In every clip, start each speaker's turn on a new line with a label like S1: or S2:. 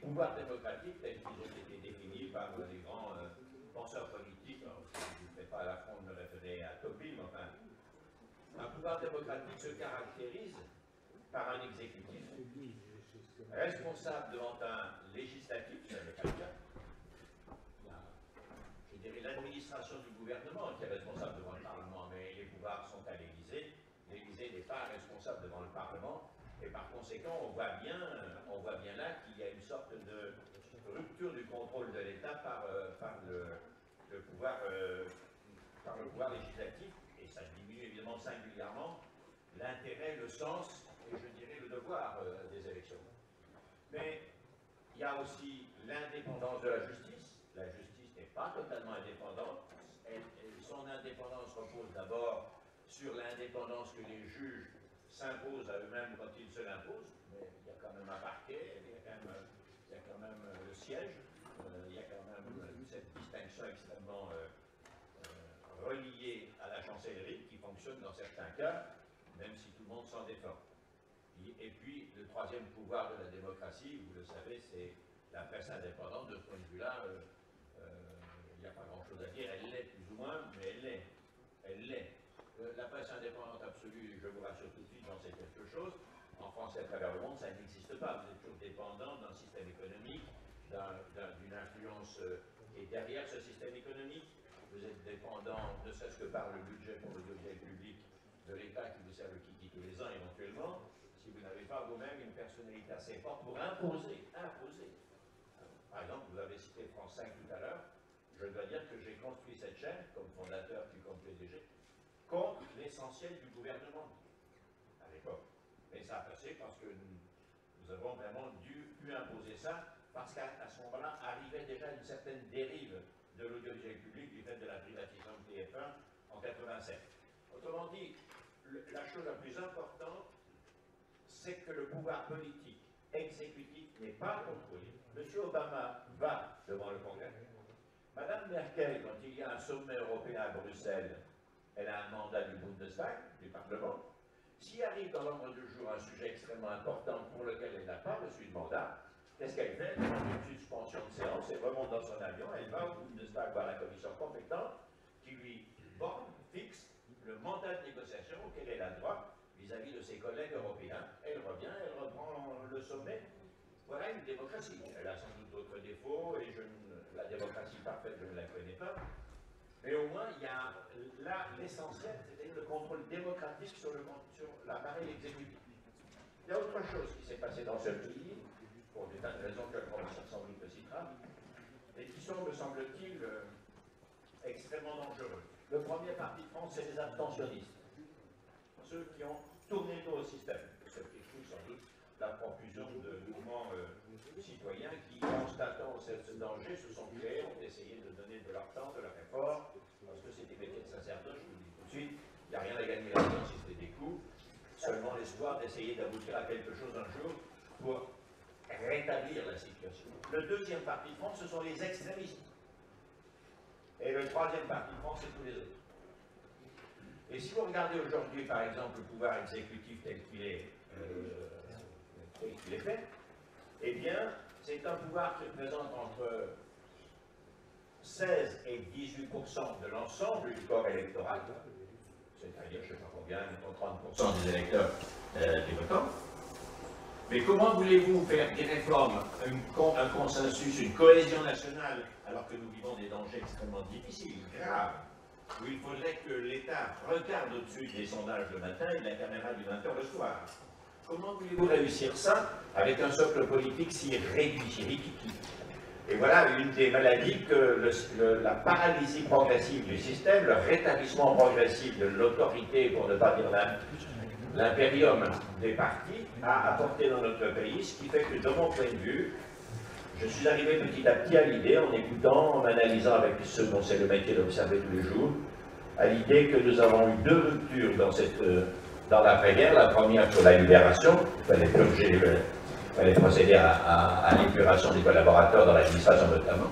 S1: pouvoirs démocratiques tels qu'ils ont été définis par les grands penseurs politiques. Alors, je ne fais pas l'affront de me référer à Tocqueville, mais enfin, un pouvoir démocratique se caractérise par un exécutif responsable devant un législatif, ça n'est pas le cas. Je dirais l'administration du gouvernement qui est responsable devant le Parlement, mais les pouvoirs sont à l'Élysée. L'Élysée n'est pas responsable devant le Parlement, et par conséquent, on voit bien là qu'il y a une sorte de rupture du contrôle de l'État par le pouvoir législatif, et ça diminue évidemment singulièrement l'intérêt, le sens et je dirais le devoir des élections. Mais il y a aussi l'indépendance de la justice. La justice n'est pas totalement indépendante. Son indépendance repose d'abord sur l'indépendance que les juges s'imposent à eux-mêmes quand ils se l'imposent. Mais il y a quand même un parquet, il y a quand même le siège, il y a quand même cette distinction extrêmement reliée à la chancellerie qui fonctionne dans certains cas, même si tout le monde s'en défend. Et puis, le troisième pouvoir de la démocratie, vous le savez, c'est la presse indépendante. De ce point de vue-là, il n'y a pas grand-chose à dire. Elle l'est plus ou moins, mais elle l'est. Elle l'est. La presse indépendante absolue, je vous rassure tout de suite, j'en sais quelque chose. En France et à travers le monde, ça n'existe pas. Vous êtes toujours dépendant d'un système économique, d'une influence qui est derrière ce système économique. Vous êtes dépendant, ne serait-ce que par le budget pour l'audiovisuel public de l'État qui vous sert le kiki tous les ans éventuellement, si vous n'avez pas vous-même une personnalité assez forte pour imposer. Par exemple, vous avez cité France 5 tout à l'heure, je dois dire que j'ai construit cette chaîne, comme fondateur puis comme PDG, contre l'essentiel du gouvernement à l'époque. Mais ça a passé parce que nous avons vraiment pu imposer ça, parce qu'à ce moment-là arrivait déjà une certaine dérive de l'audiovisuel public du fait de la privatisation de TF1 en 87. Autrement dit, la chose la plus importante, c'est que le pouvoir politique exécutif n'est pas contrôlé. M. Obama va devant le Congrès. Mme Merkel, quand il y a un sommet européen à Bruxelles, elle a un mandat du Bundestag, du Parlement. S'il arrive dans l'ordre du jour un sujet extrêmement important pour lequel elle n'a pas reçu de mandat, qu'est-ce qu'elle fait? Elle prend une suspension de séance, elle remonte dans son avion, elle va au Bundestag voir la commission compétente qui lui fixe le mandat de négociation auquel elle a droit vis-à-vis de ses collègues européens. Elle revient, elle reprend le sommet. Voilà une démocratie. Elle a sans doute d'autres défauts, et la démocratie parfaite, je ne la connais pas. Mais au moins, il y a là l'essentiel, c'est le contrôle démocratique sur l'appareil exécutif. Il y a autre chose qui s'est passé dans ce pays, pour des tas de raisons que le professeur sans doute citera, et qui sont, me semble-t-il, extrêmement dangereux. Le premier parti de France, c'est les abstentionnistes. Ceux qui ont tourné le dos au système. Ce qui explique sans doute la profusion de mouvements citoyens qui, constatant ce danger, se sont créés, ont essayé de donner de leur temps, de leur effort, parce que c'est des métiers de sacerdoce, je vous le dis tout de suite, il n'y a rien à gagner là-dedans si c'était des coups, seulement l'espoir d'essayer d'aboutir à quelque chose un jour pour rétablir la situation. Le deuxième parti de France, ce sont les extrémistes. Et le troisième parti de France, c'est tous les autres. Et si vous regardez aujourd'hui, par exemple, le pouvoir exécutif tel qu'il est fait, eh bien, c'est un pouvoir qui représente entre 16 et 18% de l'ensemble du corps électoral, c'est-à-dire, je ne sais pas combien, mettons 30% des électeurs des votants. Mais comment voulez-vous faire des réformes, un consensus, une cohésion nationale, alors que nous vivons des dangers extrêmement difficiles, graves, où il faudrait que l'État regarde au-dessus des sondages le matin et de la caméra du 20h le soir? Comment voulez-vous réussir ça avec un socle politique si réduit, si rikiki? Et voilà une des maladies que la paralysie progressive du système, le rétablissement progressif de l'autorité, pour ne pas dire l'impérium des partis, a apporté dans notre pays, ce qui fait que, de mon point de vue, je suis arrivé petit à petit à l'idée, en écoutant, en analysant avec ceux dont c'est le métier d'observer tous les jours, à l'idée que nous avons eu deux ruptures dans l'après-guerre. La première sur la libération, il fallait purger, il fallait procéder à l'épuration des collaborateurs dans l'administration notamment,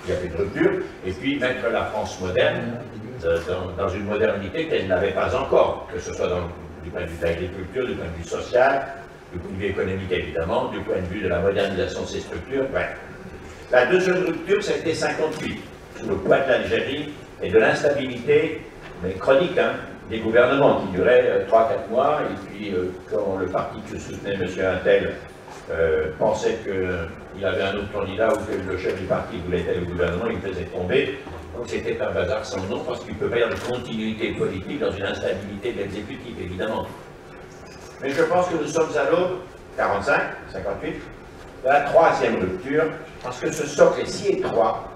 S1: il y avait une rupture, et puis mettre la France moderne dans une modernité qu'elle n'avait pas encore, que ce soit du point de vue de l'agriculture, du point de vue social, du point de vue économique évidemment, du point de vue de la modernisation de ces structures, bref. La deuxième rupture, ça a été 58, sous le poids de l'Algérie et de l'instabilité, mais chronique, hein, des gouvernements qui duraient 3-4 mois, et puis quand le parti que soutenait M. Intel pensait qu'il avait un autre candidat ou que le chef du parti voulait être le gouvernement, il faisait tomber. Donc c'était un bazar sans nom, parce qu'il ne peut pas y avoir de continuité politique dans une instabilité de l'exécutif, évidemment. Mais je pense que nous sommes à l'aube, 45, 58, de la troisième rupture, parce que ce socle est si étroit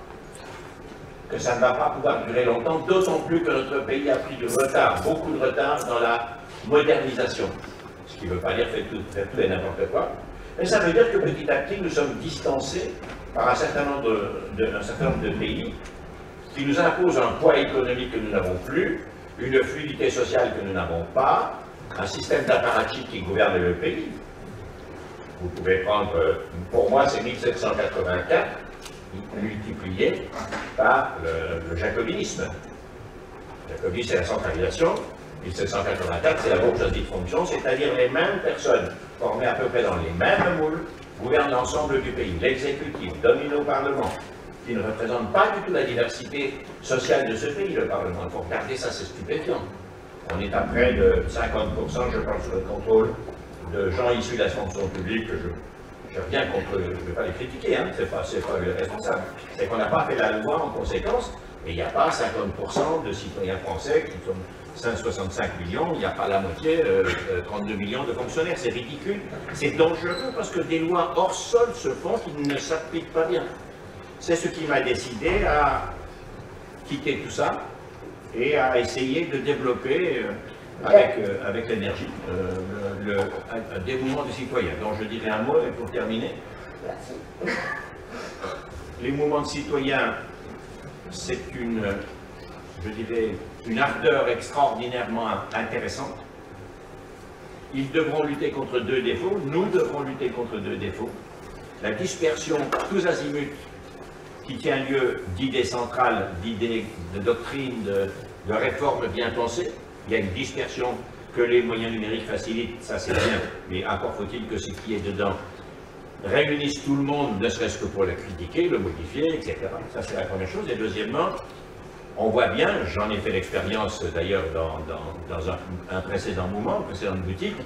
S1: que ça ne va pas pouvoir durer longtemps, d'autant plus que notre pays a pris du retard, beaucoup de retard dans la modernisation. Ce qui ne veut pas dire faire tout et n'importe quoi. Mais ça veut dire que petit à petit, nous sommes distancés par un certain nombre de pays qui nous imposent un poids économique que nous n'avons plus, une fluidité sociale que nous n'avons pas, un système d'apparatchik qui gouverne le pays. Vous pouvez prendre, pour moi, c'est 1784, multiplié par le jacobinisme. Le jacobinisme, c'est la centralisation. 1784, c'est la bourgeoisie de fonction, c'est-à-dire les mêmes personnes formées à peu près dans les mêmes moules gouvernent l'ensemble du pays. L'exécutif domine au Parlement, qui ne représente pas du tout la diversité sociale de ce pays, le Parlement. Il faut regarder ça, c'est stupéfiant. On est à près de 50%, je pense, sous le contrôle de gens issus de la fonction publique. Je reviens contre, je ne vais pas les critiquer, hein, c'est pas le responsable. C'est qu'on n'a pas fait la loi en conséquence, et il n'y a pas 50% de citoyens français qui sont 565 millions, il n'y a pas la moitié, 32 millions de fonctionnaires. C'est ridicule, c'est dangereux parce que des lois hors sol se font qui ne s'appliquent pas bien. C'est ce qui m'a décidé à quitter tout ça et à essayer de développer avec l'énergie un dévouement des citoyens. Donc je dirais un mot et pour terminer. Merci. Les mouvements de citoyens, c'est je dirais, une ardeur extraordinairement intéressante. Ils devront lutter contre deux défauts, nous devrons lutter contre deux défauts. La dispersion tous azimuts qui tient lieu d'idées centrales, d'idées, de doctrines, de réformes bien pensées. Il y a une dispersion que les moyens numériques facilitent, ça c'est bien, mais encore faut-il que ce qui est dedans réunisse tout le monde, ne serait-ce que pour le critiquer, le modifier, etc. Ça c'est la première chose. Et deuxièmement, on voit bien, j'en ai fait l'expérience d'ailleurs dans un précédent mouvement, une précédente boutique,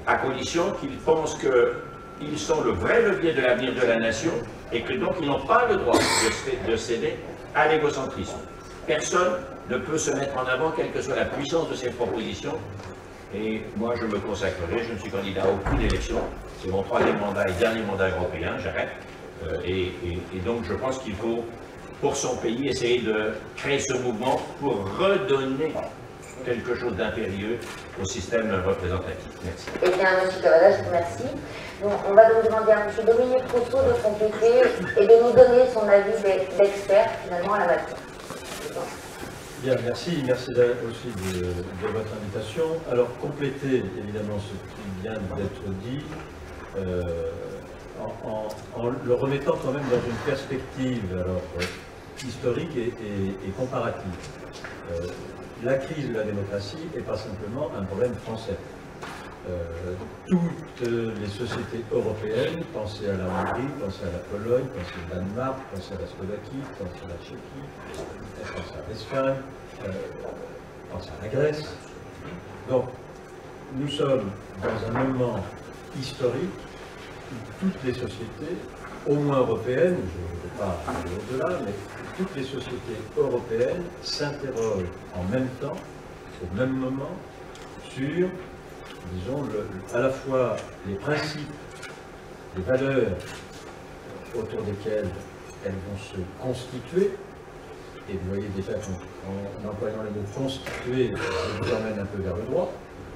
S1: à condition qu'ils pensent qu'ils sont le vrai levier de l'avenir de la nation et que donc ils n'ont pas le droit de céder à l'égocentrisme. Personne ne peut se mettre en avant, quelle que soit la puissance de ses propositions. Et moi, je me consacrerai, je ne suis candidat à aucune élection. C'est mon troisième mandat et dernier mandat européen, j'arrête. Et donc, je pense qu'il faut, pour son pays, essayer de créer ce mouvement pour redonner quelque chose d'impérieux au système représentatif. Merci.
S2: Eh bien, M. Cavada, je vous remercie. Donc, on va donc demander à M. Dominique Rousseau de compléter et de nous donner son avis d'expert, finalement, à la matière.
S3: Bien, merci aussi de votre invitation. Alors, compléter évidemment ce qui vient d'être dit, en le remettant quand même dans une perspective historique et comparative. La crise de la démocratie n'est pas simplement un problème français. Toutes les sociétés européennes, pensez à la Hongrie, pensez à la Pologne, pensez au Danemark, pensez à la Slovaquie, pensez à la Tchéquie, pensez à l'Espagne, pensez à la Grèce. Donc, nous sommes dans un moment historique où toutes les sociétés, au moins européennes, je ne vais pas aller au-delà, mais toutes les sociétés européennes s'interrogent en même temps, au même moment, sur, disons, à la fois les principes, les valeurs autour desquelles elles vont se constituer, et vous voyez déjà qu'en employant le mot constituer, je vous emmène un peu vers le droit,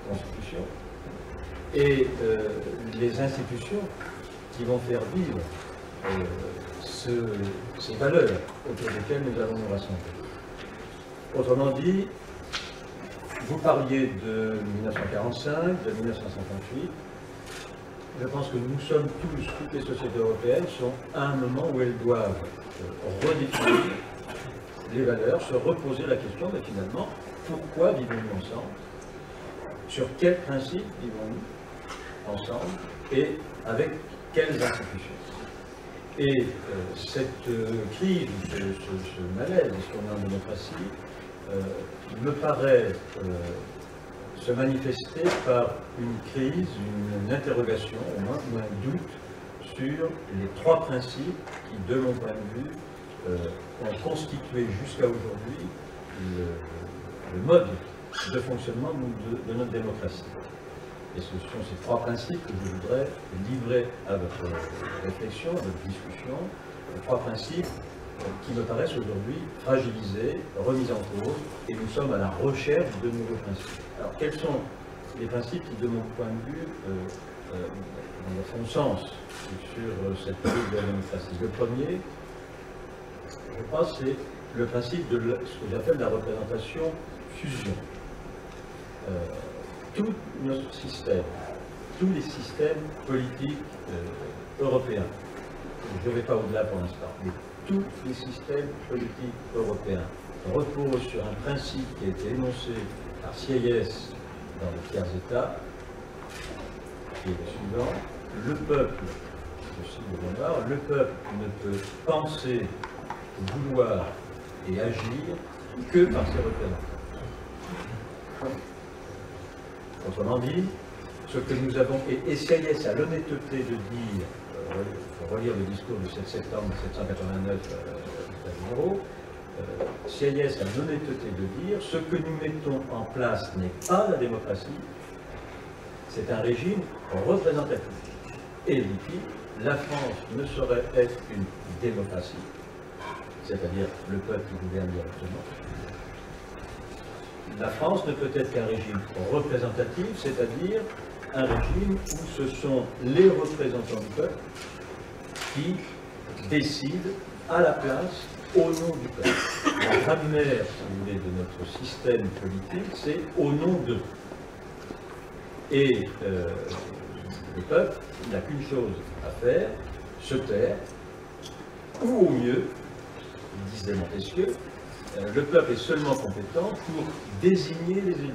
S3: constitution, et les institutions qui vont faire vivre ces valeurs autour desquelles nous allons nous rassembler. Autrement dit, vous parliez de 1945, de 1958. Je pense que nous sommes toutes les sociétés européennes sont à un moment où elles doivent redéfinir les valeurs, se reposer la question, mais finalement, pourquoi vivons-nous ensemble? Sur quels principes vivons-nous? ensemble et avec quelles institutions. Et cette crise, ce malaise, ce qu'on a en démocratie, me paraît se manifester par une crise, une interrogation, au moins, ou un doute sur les trois principes qui, de mon point de vue, ont constitué jusqu'à aujourd'hui le mode de fonctionnement de notre démocratie. Et ce sont ces trois principes que je voudrais livrer à votre réflexion, à votre discussion, trois principes qui me paraissent aujourd'hui fragilisés, remis en cause, et nous sommes à la recherche de nouveaux principes. Alors, quels sont les principes qui, de mon point de vue, font sens sur cette crise de la démocratie? Le premier, je pense, c'est le principe de ce que j'appelle la représentation fusion. Tout notre système, tous les systèmes politiques européens, je ne vais pas au-delà pour l'instant, mais tous les systèmes politiques européens reposent sur un principe qui a été énoncé par Sieyès dans le tiers-État, qui est le suivant: le peuple, je cite de mémoire, le peuple ne peut penser, vouloir et agir que par ses représentants. Autrement dit, ce que nous avons, et Sieyès a l'honnêteté de dire, il faut relire le discours du 7 septembre 1789 à Diderot, Sieyès a l'honnêteté de dire, ce que nous mettons en place n'est pas la démocratie, c'est un régime représentatif. Et il dit, la France ne saurait être une démocratie, c'est-à-dire le peuple qui gouverne directement. La France ne peut être qu'un régime représentatif, c'est-à-dire un régime où ce sont les représentants du peuple qui décident à la place, au nom du peuple. La grammaire, si vous voulez, de notre système politique, c'est au nom d'eux. Et le peuple n'a qu'une chose à faire, se taire, ou au mieux, disait Montesquieu, le peuple est seulement compétent pour désigner les élus.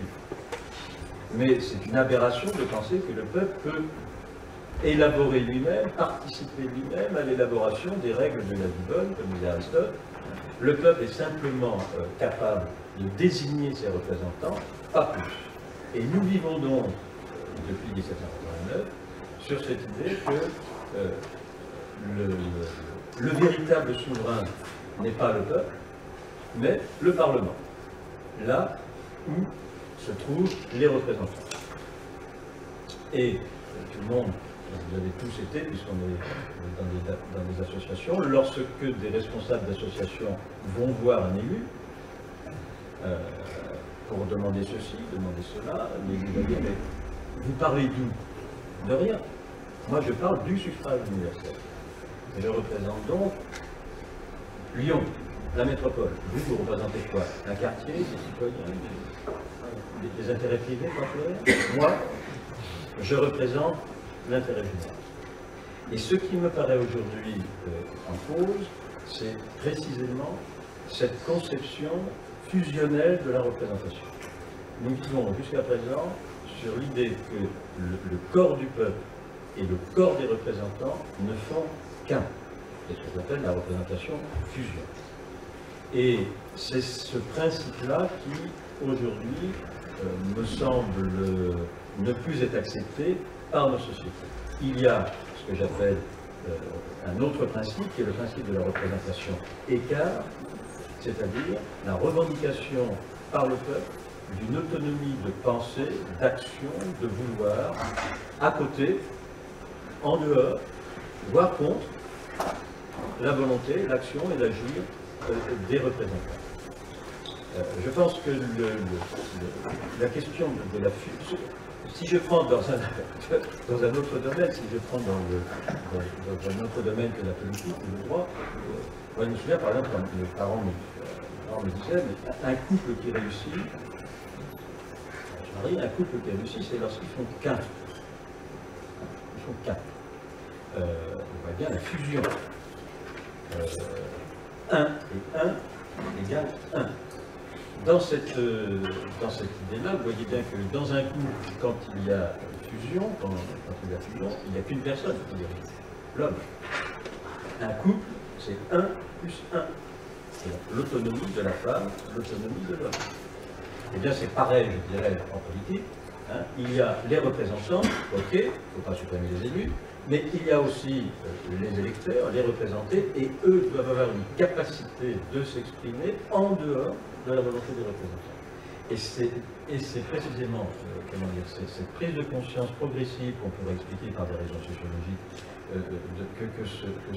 S3: Mais c'est une aberration de penser que le peuple peut élaborer lui-même, participer lui-même à l'élaboration des règles de la vie bonne, comme disait Aristote. Le peuple est simplement capable de désigner ses représentants, pas plus. Et nous vivons donc, depuis 1789, sur cette idée que le véritable souverain n'est pas le peuple, mais le Parlement, là où se trouvent les représentants. Et tout le monde, vous avez tous été, puisqu'on est dans des associations, lorsque des responsables d'associations vont voir un élu, pour demander ceci, demander cela, mais vous voyez, mais vous parlez d'où? De rien. Moi, je parle du suffrage universel. Je représente donc Lyon, la métropole. Vous représentez quoi? Un quartier, des citoyens, des intérêts privés, temporaires? Moi, je représente l'intérêt général. Et ce qui me paraît aujourd'hui en cause, c'est précisément cette conception fusionnelle de la représentation. Nous vivons jusqu'à présent sur l'idée que le corps du peuple et le corps des représentants ne font qu'un. C'est ce qu'on appelle la représentation fusion. Et c'est ce principe-là qui, aujourd'hui, me semble ne plus être accepté par nos sociétés. Il y a ce que j'appelle un autre principe, qui est le principe de la représentation écart, c'est-à-dire la revendication par le peuple d'une autonomie de pensée, d'action, de vouloir, à côté, en dehors, voire contre la volonté, l'action et l'agir des représentants. Je pense que la question de la fusion, si je prends dans un autre domaine, si je prends dans un autre domaine que la politique ou le droit, moi je me souviens par exemple quand mes parents me disaient, mais un couple qui réussit, un couple qui réussit, c'est lorsqu'ils font qu'un. Ils font qu'un. On voit bien la fusion. 1 et 1 égale 1. Dans cette idée-là, vous voyez bien que dans un couple, quand il y a fusion, quand il y a fusion, il n'y a qu'une personne qui dirige, l'homme. Un couple, c'est 1 plus 1. L'autonomie de la femme, l'autonomie de l'homme. Eh bien, c'est pareil, je dirais, en politique. Hein. Il y a les représentants, ok, il ne faut pas supprimer les élus, mais il y a aussi les électeurs, les représentés, et eux doivent avoir une capacité de s'exprimer en dehors de la volonté des représentants. Et c'est précisément, comment dire, cette prise de conscience progressive qu'on pourrait expliquer par des raisons sociologiques, que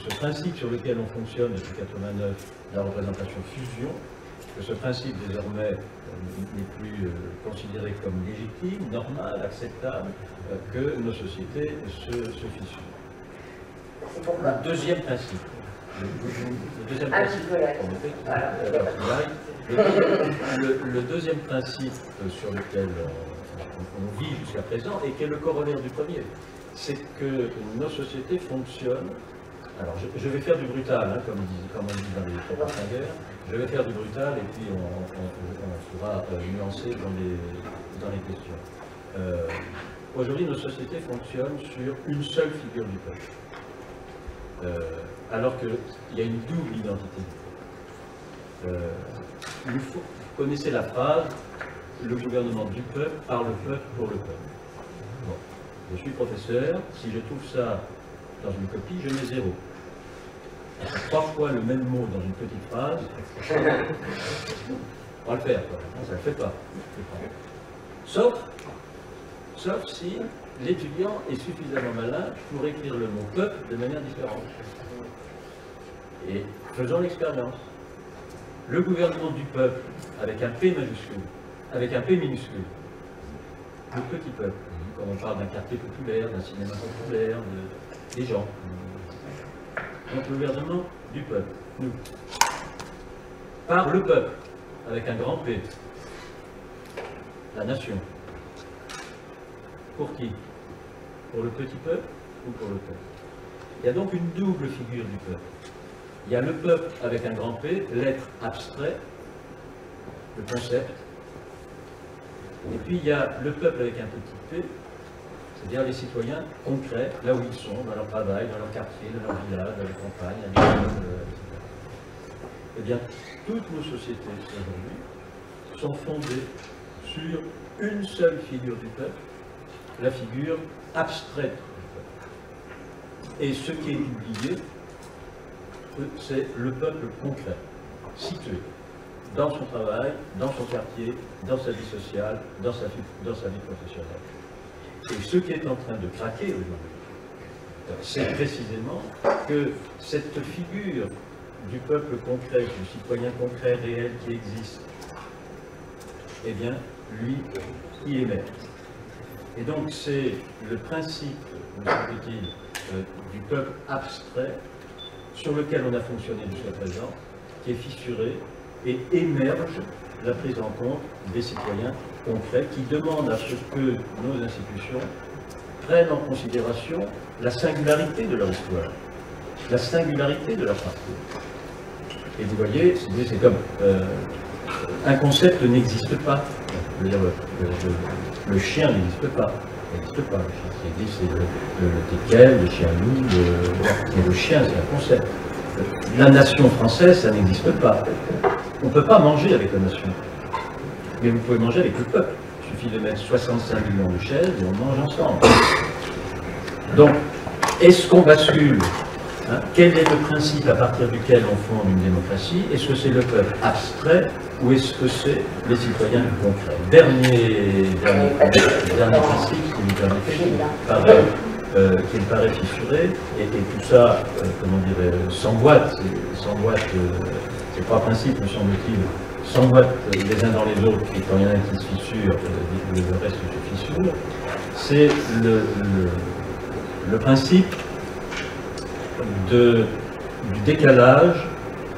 S3: ce principe sur lequel on fonctionne depuis 89, la représentation fusion, que ce principe désormais n'est plus considéré comme légitime, normal, acceptable, que nos sociétés se fissurent. Le deuxième principe. Le deuxième principe sur lequel on vit jusqu'à présent et qui est le corollaire du premier, c'est que nos sociétés fonctionnent. Alors, je vais faire du brutal, hein, comme on dit dans les propositions de guerre. Je vais faire du brutal et puis on pourra nuancer dans les questions. Aujourd'hui, nos sociétés fonctionnent sur une seule figure du peuple, alors qu'il y a une double identité du peuple. Vous connaissez la phrase « le gouvernement du peuple, par le peuple, pour le peuple ». Bon. Je suis professeur, si je trouve ça dans une copie, je mets 0. 3 fois le même mot dans une petite phrase, on va le faire, quoi. Non, ça ne le fait pas. Sauf si l'étudiant est suffisamment malin pour écrire le mot peuple de manière différente. Et faisons l'expérience. Le gouvernement du peuple, avec un P majuscule, avec un P minuscule, le petit peuple, quand on parle d'un quartier populaire, d'un cinéma populaire, des gens. Donc le gouvernement du peuple, nous. Par le peuple, avec un grand P. La nation. Pour qui? Pour le petit peuple ou pour le peuple? Il y a donc une double figure du peuple. Il y a le peuple avec un grand P, l'être abstrait, le concept. Et puis il y a le peuple avec un petit P, c'est-à-dire les citoyens concrets, là où ils sont, dans leur travail, dans leur quartier, dans leur village, dans leur campagne, etc. Eh bien, toutes nos sociétés aujourd'hui sont fondées sur une seule figure du peuple, la figure abstraite du peuple. Et ce qui est oublié, c'est le peuple concret, situé dans son travail, dans son quartier, dans sa vie sociale, dans sa vie professionnelle. Et ce qui est en train de craquer aujourd'hui, c'est précisément que cette figure du peuple concret, du citoyen concret réel qui existe, eh bien, lui, y émerge. Et donc c'est le principe, me semble-t-il, du peuple abstrait sur lequel on a fonctionné jusqu'à présent, qui est fissuré et émerge la prise en compte des citoyens concrets qui demandent à ce que nos institutions prennent en considération la singularité de leur histoire, la singularité de leur parcours. Et vous voyez, c'est comme un concept n'existe pas. Je veux dire, le chien n'existe pas. Il n'existe pas. Le chien qui existe, c'est le teckel, le chien loup, mais le chien, c'est un concept. La nation française, ça n'existe pas. On ne peut pas manger avec la nation. Mais vous pouvez manger avec le peuple. Il suffit de mettre 65 millions de chaises et on mange ensemble. Donc, est-ce qu'on bascule, hein, quel est le principe à partir duquel on fonde une démocratie? Est-ce que c'est le peuple abstrait ou est-ce que c'est les citoyens du concret? Dernier principe, si vous permettez, qui me paraît fissuré, et tout ça, comment dire, s'emboîte, ces 3 principes, me semble-t-il, s'emboîtent les uns dans les autres, et quand il y en a un qui se fissure, le reste se fissure, c'est le principe du décalage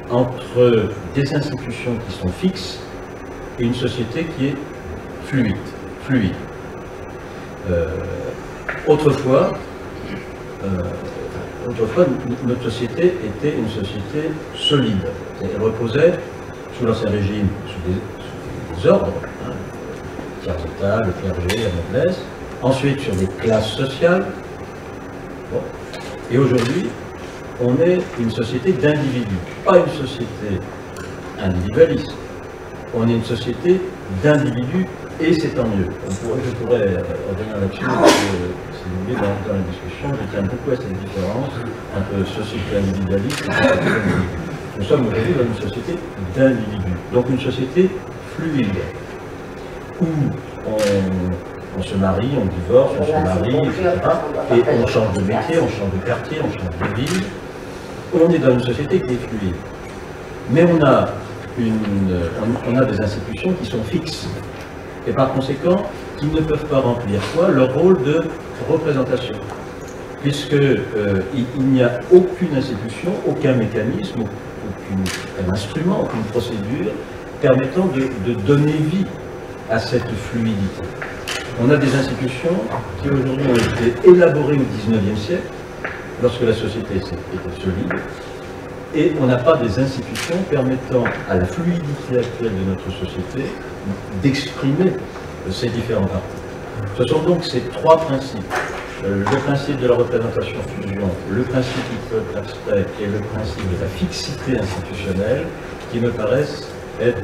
S3: entre des institutions qui sont fixes et une société qui est fluide. Autrefois, notre société était une société solide. Elle reposait, sous l'Ancien Régime, sous des ordres, tiers-état, le clergé, la noblesse, ensuite sur des classes sociales. Bon. Et aujourd'hui, on est une société d'individus, pas une société individualiste. On est une société d'individus et c'est tant mieux. Je pourrais revenir là-dessus, si vous voulez, dans la discussion. Je tiens beaucoup à cette différence entre société individualiste et société d'individus. Nous sommes aujourd'hui dans une société d'individus, donc une société fluide, où on se marie, on divorce, on se marie, etc. Et on change de métier, on change de quartier, on change de ville. On est dans une société qui est fluide. Mais on a des institutions qui sont fixes. Et par conséquent, qui ne peuvent pas remplir quoi? Leur rôle de représentation. Puisqu'il n'y a aucune institution, aucun mécanisme, aucun instrument, aucune procédure permettant de donner vie à cette fluidité. On a des institutions qui aujourd'hui ont été élaborées au XIXe siècle, lorsque la société était solide, et on n'a pas des institutions permettant à la fluidité actuelle de notre société d'exprimer ces différents parties. Ce sont donc ces trois principes, le principe de la représentation fusion, le principe du peuple abstrait et le principe de la fixité institutionnelle qui me paraissent être,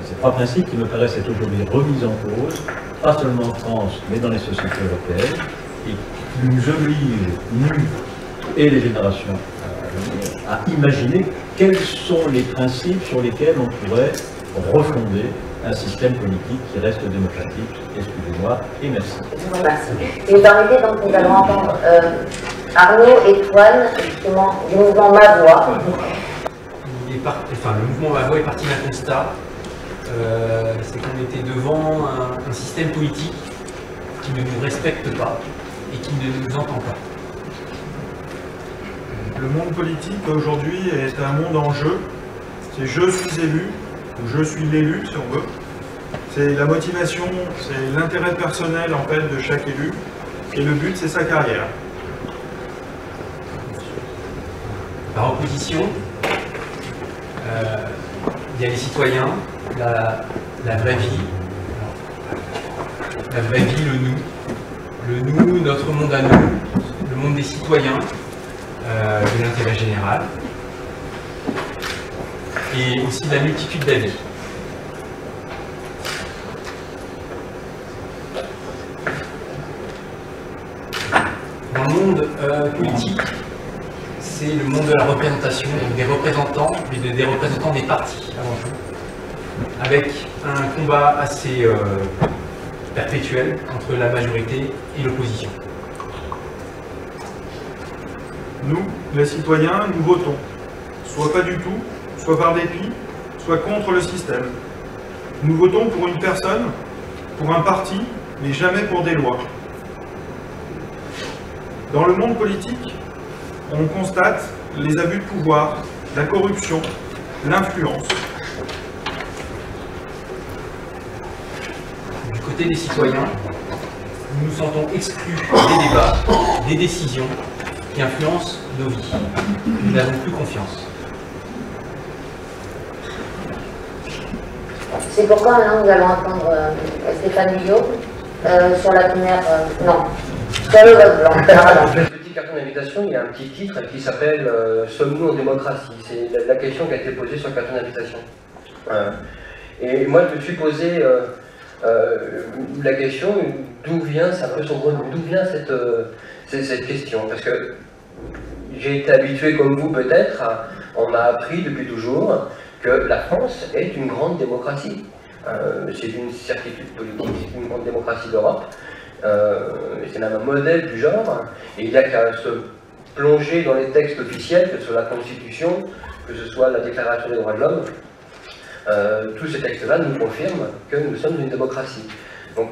S3: ces trois principes qui me paraissent être aujourd'hui remis en cause, pas seulement en France, mais dans les sociétés européennes, et qui nous obligent, nous et les générations à imaginer quels sont les principes sur lesquels on pourrait refonder un système politique qui reste démocratique. Excusez-moi et merci.
S2: Je vous remercie. Si vous permettez, donc nous allons entendre Arnaud et Toine, justement, du mouvement Ma Voix.
S4: Le mouvement Ma Voix est parti d'un constat, c'est qu'on était devant un système politique qui ne nous respecte pas et qui ne nous entend pas.
S5: Le monde politique aujourd'hui est un monde en jeu. C'est je suis élu, ou je suis l'élu si on veut. C'est la motivation, c'est l'intérêt personnel en fait de chaque élu. Et le but c'est sa carrière.
S4: Par opposition, il y a les citoyens, la vraie vie. La vraie vie, le nous, notre monde à nous, le monde des citoyens, de l'intérêt général, et aussi de la multitude d'avis. Dans le monde politique, c'est le monde de la représentation, des représentants, et des représentants des partis avant tout, avec un combat assez perpétuel entre la majorité et l'opposition.
S5: Nous, les citoyens, nous votons. Soit pas du tout, soit par dépit, soit contre le système. Nous votons pour une personne, pour un parti, mais jamais pour des lois. Dans le monde politique, on constate les abus de pouvoir, la corruption, l'influence.
S4: Du côté des citoyens, nous nous sentons exclus des débats, des décisions qui influencent nos vies. Nous n'avons plus confiance.
S2: C'est pourquoi maintenant nous allons entendre Stéphane Billot sur la première... non, sur le vote blanc.
S6: Dans le petit carton d'invitation, il y a un petit titre qui s'appelle « Sommes-nous en démocratie ?» C'est la question qui a été posée sur le carton d'invitation. Et moi, je me suis posé la question d'où vient, d'où vient cette question. Parce que j'ai été habitué, comme vous peut-être, on m'a appris depuis toujours que la France est une grande démocratie. C'est une certitude politique, c'est une grande démocratie d'Europe. C'est même un modèle du genre. Et il n'y a qu'à se plonger dans les textes officiels, que ce soit la Constitution, que ce soit la Déclaration des droits de l'homme. Tous ces textes-là nous confirment que nous sommes une démocratie. Donc,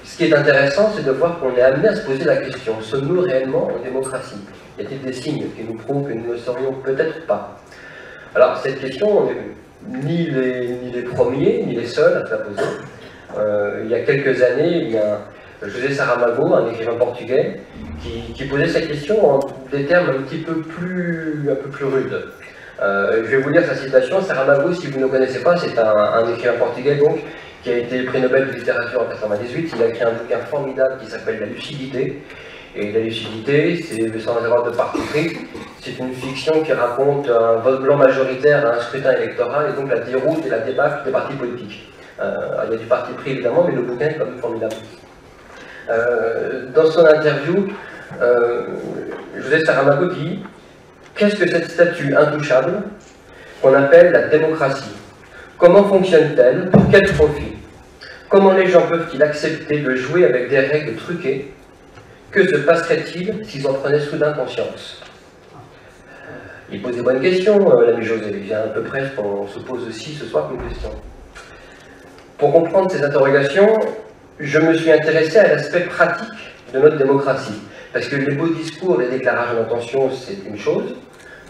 S6: ce qui est intéressant, c'est de voir qu'on est amené à se poser la question, sommes-nous réellement en démocratie? Y a-t-il des signes qui nous prouvent que nous ne le serions peut-être pas? Alors, cette question, on n'est ni les premiers, ni les seuls à se la poser. Il y a quelques années, il y a José Saramago, un écrivain portugais, qui posait cette question en des termes un peu plus rudes. Je vais vous lire sa citation. Saramago, si vous ne connaissez pas, c'est un écrivain portugais donc, qui a été prix Nobel de littérature en 1998. Il a écrit un bouquin formidable qui s'appelle La lucidité. Et la lucidité, c'est sans avoir de parti pris, c'est une fiction qui raconte un vote blanc majoritaire à un scrutin électoral et donc la déroute et la débâcle des partis politiques. Il y a du parti pris évidemment, mais le bouquin est quand même formidable. Dans son interview, José Saramago dit « Qu'est-ce que cette statue intouchable qu'on appelle la démocratie? Comment fonctionne-t-elle? Pour quel profit? Comment les gens peuvent-ils accepter de jouer avec des règles truquées? Que se passerait-il s'ils en prenaient soudain conscience ?» Il pose des bonnes questions, l'ami José. Il y a à peu près ce qu'on se pose aussi ce soir comme question. Pour comprendre ces interrogations, je me suis intéressé à l'aspect pratique de notre démocratie. Parce que les beaux discours, les déclarations d'intention, c'est une chose,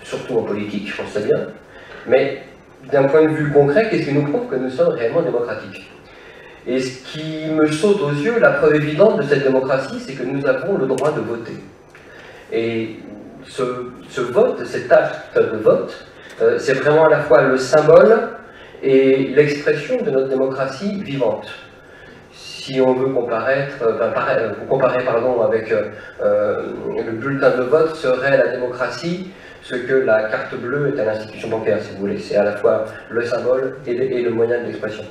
S6: surtout en politique, je pense que c'est bien. Mais d'un point de vue concret, qu'est-ce qui nous prouve que nous sommes réellement démocratiques? Et ce qui me saute aux yeux, la preuve évidente de cette démocratie, c'est que nous avons le droit de voter. Et ce vote, cet acte de vote, c'est vraiment à la fois le symbole et l'expression de notre démocratie vivante. Si on veut comparer avec le bulletin de vote, serait la démocratie ce que la carte bleue est à l'institution bancaire, si vous voulez. C'est à la fois le symbole et le moyen de l'expression.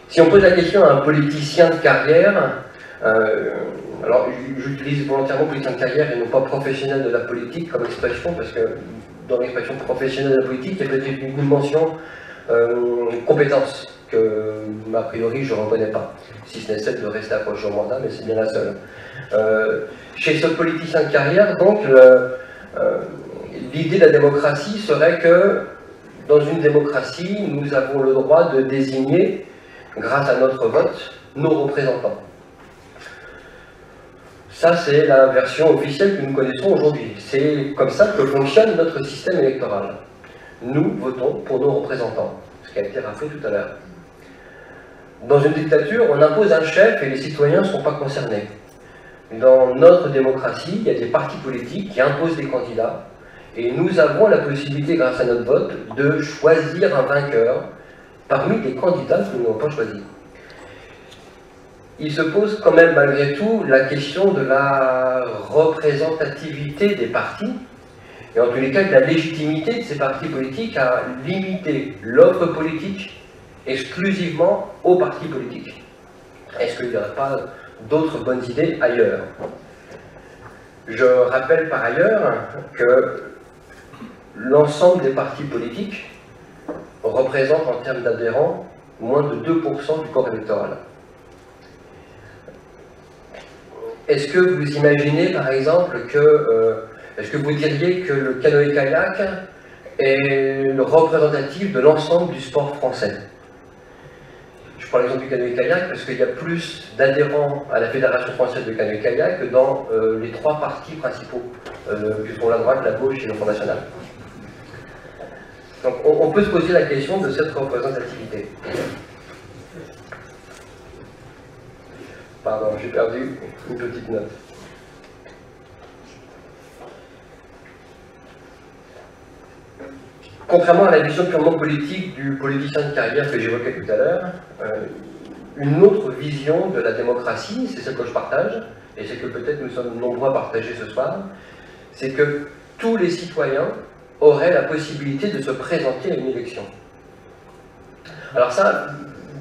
S6: Si on pose la question à un politicien de carrière, alors j'utilise volontairement politicien de carrière et non pas professionnel de la politique comme expression, parce que dans l'expression professionnelle de la politique, il y a peut-être une dimension compétence que, a priori, je ne reconnais pas, si ce n'est celle de rester accroché au mandat, mais c'est bien la seule. Chez ce politicien de carrière, donc, l'idée de la démocratie serait que, dans une démocratie, nous avons le droit de désigner, grâce à notre vote, nos représentants. Ça, c'est la version officielle que nous connaissons aujourd'hui. C'est comme ça que fonctionne notre système électoral. Nous votons pour nos représentants, ce qui a été rappelé tout à l'heure. Dans une dictature, on impose un chef et les citoyens ne sont pas concernés. Dans notre démocratie, il y a des partis politiques qui imposent des candidats et nous avons la possibilité, grâce à notre vote, de choisir un vainqueur parmi les candidats que nous n'avons pas choisis. Il se pose quand même malgré tout la question de la représentativité des partis, et en tous les cas de la légitimité de ces partis politiques à limiter l'offre politique exclusivement aux partis politiques. Est-ce qu'il n'y aurait pas d'autres bonnes idées ailleurs? Je rappelle par ailleurs que l'ensemble des partis politiques représente en termes d'adhérents moins de 2% du corps électoral. Est-ce que vous imaginez par exemple que, est-ce que vous diriez que le canoë-kayak est le représentatif de l'ensemble du sport français? Je prends l'exemple du canoë-kayak parce qu'il y a plus d'adhérents à la Fédération française de canoë-kayak que dans les trois partis principaux, qui sont la droite, la gauche et le Front National. Donc on peut se poser la question de cette représentativité. Pardon, j'ai perdu une petite note. Contrairement à la vision purement politique du politicien de carrière que j'évoquais tout à l'heure, une autre vision de la démocratie, c'est celle que je partage, et c'est que peut-être nous sommes nombreux à partager ce soir, c'est que tous les citoyens auraient la possibilité de se présenter à une élection. Alors ça,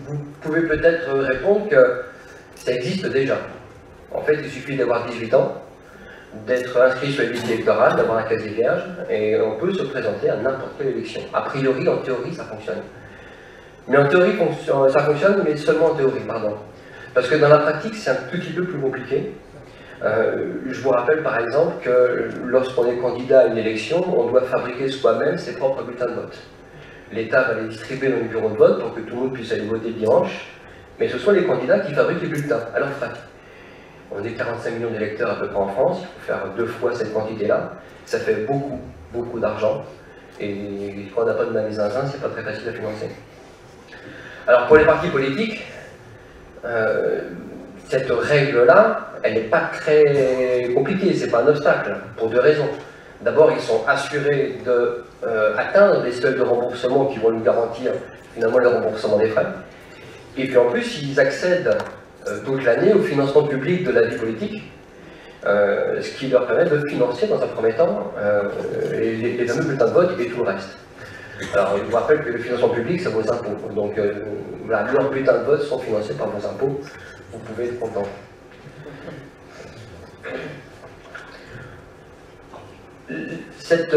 S6: vous pouvez peut-être répondre que ça existe déjà. En fait, il suffit d'avoir 18 ans, d'être inscrit sur les listes électorales, d'avoir un casier vierge, et on peut se présenter à n'importe quelle élection. A priori, en théorie, ça fonctionne. Mais en théorie, ça fonctionne, mais seulement en théorie, pardon. Parce que dans la pratique, c'est un tout petit peu plus compliqué. Je vous rappelle par exemple que lorsqu'on est candidat à une élection, on doit fabriquer soi-même ses propres bulletins de vote. L'État va les distribuer dans les bureaux de vote pour que tout le monde puisse aller voter dimanche, mais ce sont les candidats qui fabriquent les bulletins à leurs frais. On est 45 millions d'électeurs à peu près en France, il faut faire 2 fois cette quantité-là, ça fait beaucoup, beaucoup d'argent, et quand on n'a pas de magasin, c'est pas très facile à financer. Alors pour les partis politiques, cette règle-là, elle n'est pas très compliquée, c'est pas un obstacle, pour 2 raisons. D'abord, ils sont assurés d'atteindre les seuils de remboursement qui vont nous garantir finalement le remboursement des frais. Et puis en plus, ils accèdent toute l'année au financement public de la vie politique, ce qui leur permet de financer dans un premier temps les fameux bulletins de vote et tout le reste. Alors, je vous rappelle que le financement public, c'est vos impôts. Donc, voilà, leurs bulletins de vote sont financés par vos impôts. Vous pouvez être content. Cette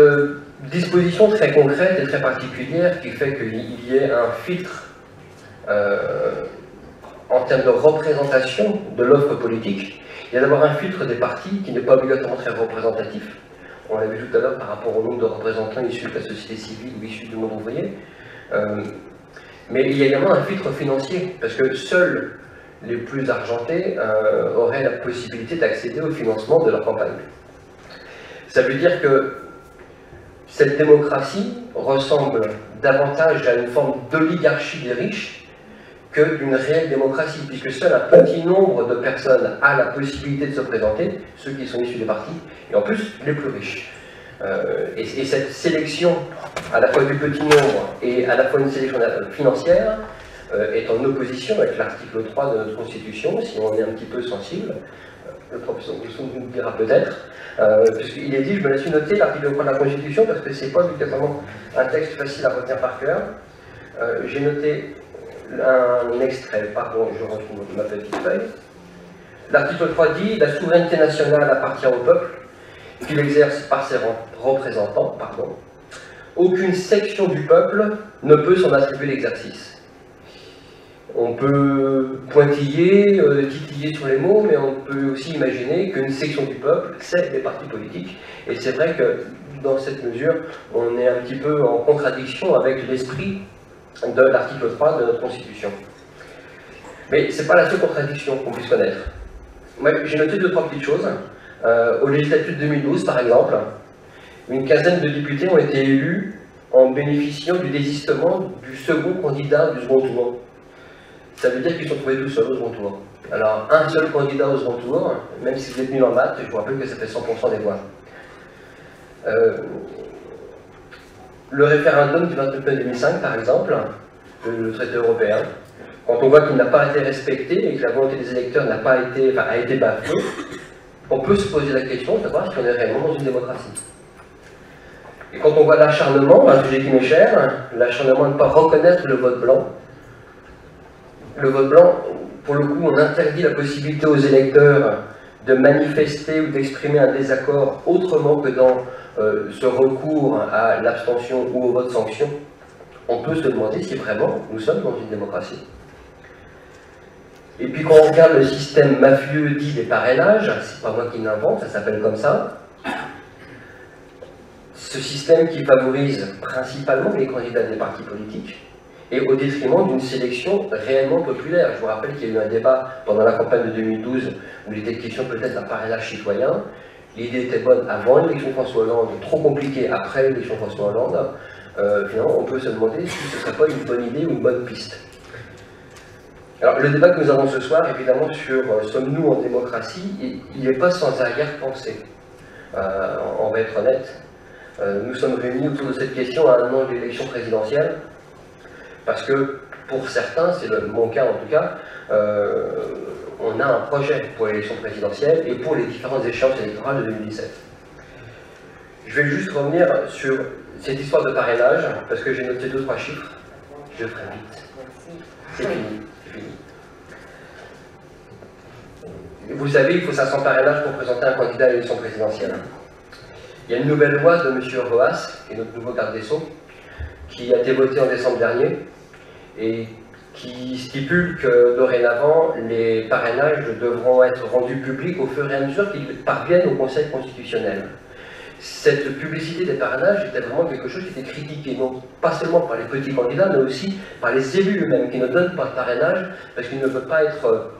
S6: disposition très concrète et très particulière qui fait qu'il y ait un filtre en termes de représentation de l'offre politique, il y a d'abord un filtre des partis qui n'est pas obligatoirement très représentatif. On l'a vu tout à l'heure par rapport au nombre de représentants issus de la société civile ou issus du monde ouvrier. Mais il y a également un filtre financier, parce que seuls les plus argentés auraient la possibilité d'accéder au financement de leur campagne. Ça veut dire que cette démocratie ressemble davantage à une forme d'oligarchie des riches que d'une réelle démocratie, puisque seul un petit nombre de personnes a la possibilité de se présenter, ceux qui sont issus des partis, et en plus les plus riches. Et cette sélection, à la fois du petit nombre et à la fois une sélection financière, est en opposition avec l'article 3 de notre Constitution, si on est un petit peu sensible. Le professeur Rousseau nous dira peut-être, puisqu'il est dit, je me laisse noter l'article 3 de la Constitution, parce que c'est pas obligatoirement un texte facile à retenir par cœur. J'ai noté un extrait, pardon, je retrouve ma petite feuille. L'article 3 dit « La souveraineté nationale appartient au peuple, qu'il exerce par ses représentants, pardon. Aucune section du peuple ne peut s'en attribuer l'exercice. » On peut pointiller, titiller sur les mots, mais on peut aussi imaginer qu'une section du peuple, c'est les partis politiques. Et c'est vrai que dans cette mesure, on est un petit peu en contradiction avec l'esprit de l'article 3 de notre Constitution. Mais ce n'est pas la seule contradiction qu'on puisse connaître. Moi, j'ai noté 2-3 petites choses. Aux législatives de 2012, par exemple, une quinzaine de députés ont été élus en bénéficiant du désistement du second candidat du second tour. Ça veut dire qu'ils sont trouvés tout seuls au second tour. Alors, un seul candidat au second tour, même si vous êtes nul en maths, je vous rappelle que ça fait 100% des voix. Le référendum du 29 mai 2005, par exemple, le traité européen, quand on voit qu'il n'a pas été respecté et que la volonté des électeurs n'a pas été, enfin, a été bafouée, on peut se poser la question de savoir si on est réellement dans une démocratie. Et quand on voit l'acharnement, un sujet qui m'est cher, l'acharnement de ne pas reconnaître le vote blanc, pour le coup, on interdit la possibilité aux électeurs de manifester ou d'exprimer un désaccord autrement que dans ce recours à l'abstention ou au vote sanction. On peut se demander si vraiment nous sommes dans une démocratie. Et puis quand on regarde le système mafieux dit des parrainages, c'est pas moi qui l'invente, ça s'appelle comme ça, ce système qui favorise principalement les candidats des partis politiques, et au détriment d'une sélection réellement populaire. Je vous rappelle qu'il y a eu un débat pendant la campagne de 2012 où il était question peut-être d'un parrainage citoyen. L'idée était bonne avant l'élection de François Hollande, trop compliquée après l'élection de François Hollande. Finalement, on peut se demander si ce ne serait pas une bonne idée ou une bonne piste. Alors, le débat que nous avons ce soir, évidemment, sur sommes-nous en démocratie, il n'est pas sans arrière-pensée. On va être honnête. Nous sommes réunis autour de cette question à un an de l'élection présidentielle. Parce que, pour certains, c'est mon cas en tout cas, on a un projet pour l'élection présidentielle et pour les différentes échéances électorales de 2017. Je vais juste revenir sur cette histoire de parrainage, parce que j'ai noté 2-3 chiffres. Je ferai vite. C'est fini. Vous savez, il faut 500 parrainages pour présenter un candidat à l'élection présidentielle. Il y a une nouvelle loi de M. Roas, qui est notre nouveau garde des Sceaux, qui a été votée en décembre dernier, et qui stipule que dorénavant, les parrainages devront être rendus publics au fur et à mesure qu'ils parviennent au Conseil constitutionnel. Cette publicité des parrainages était vraiment quelque chose qui était critiqué, non pas seulement par les petits candidats, mais aussi par les élus eux-mêmes, qui ne donnent pas de parrainage parce qu'ils ne veulent pas être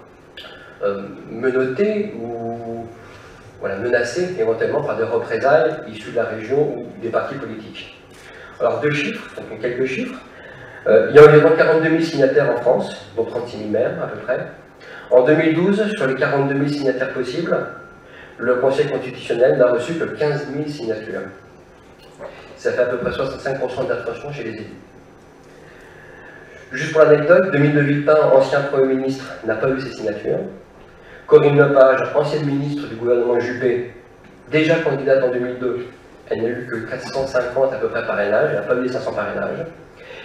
S6: menottés ou menacés éventuellement par des représailles issues de la région ou des partis politiques. Alors 2 chiffres, donc quelques chiffres. Il y a environ 42 000 signataires en France, dont 36 000 maires à peu près. En 2012, sur les 42 000 signataires possibles, le Conseil constitutionnel n'a reçu que 15 000 signatures. Ça fait à peu près 65% d'abstention chez les élus. Juste pour l'anecdote, Dominique de Villepin, ancien Premier ministre, n'a pas eu ses signatures. Corinne Lepage, ancienne ministre du gouvernement Juppé, déjà candidate en 2002, elle n'a eu que 450 à peu près parrainages, elle n'a pas eu les 500 parrainages.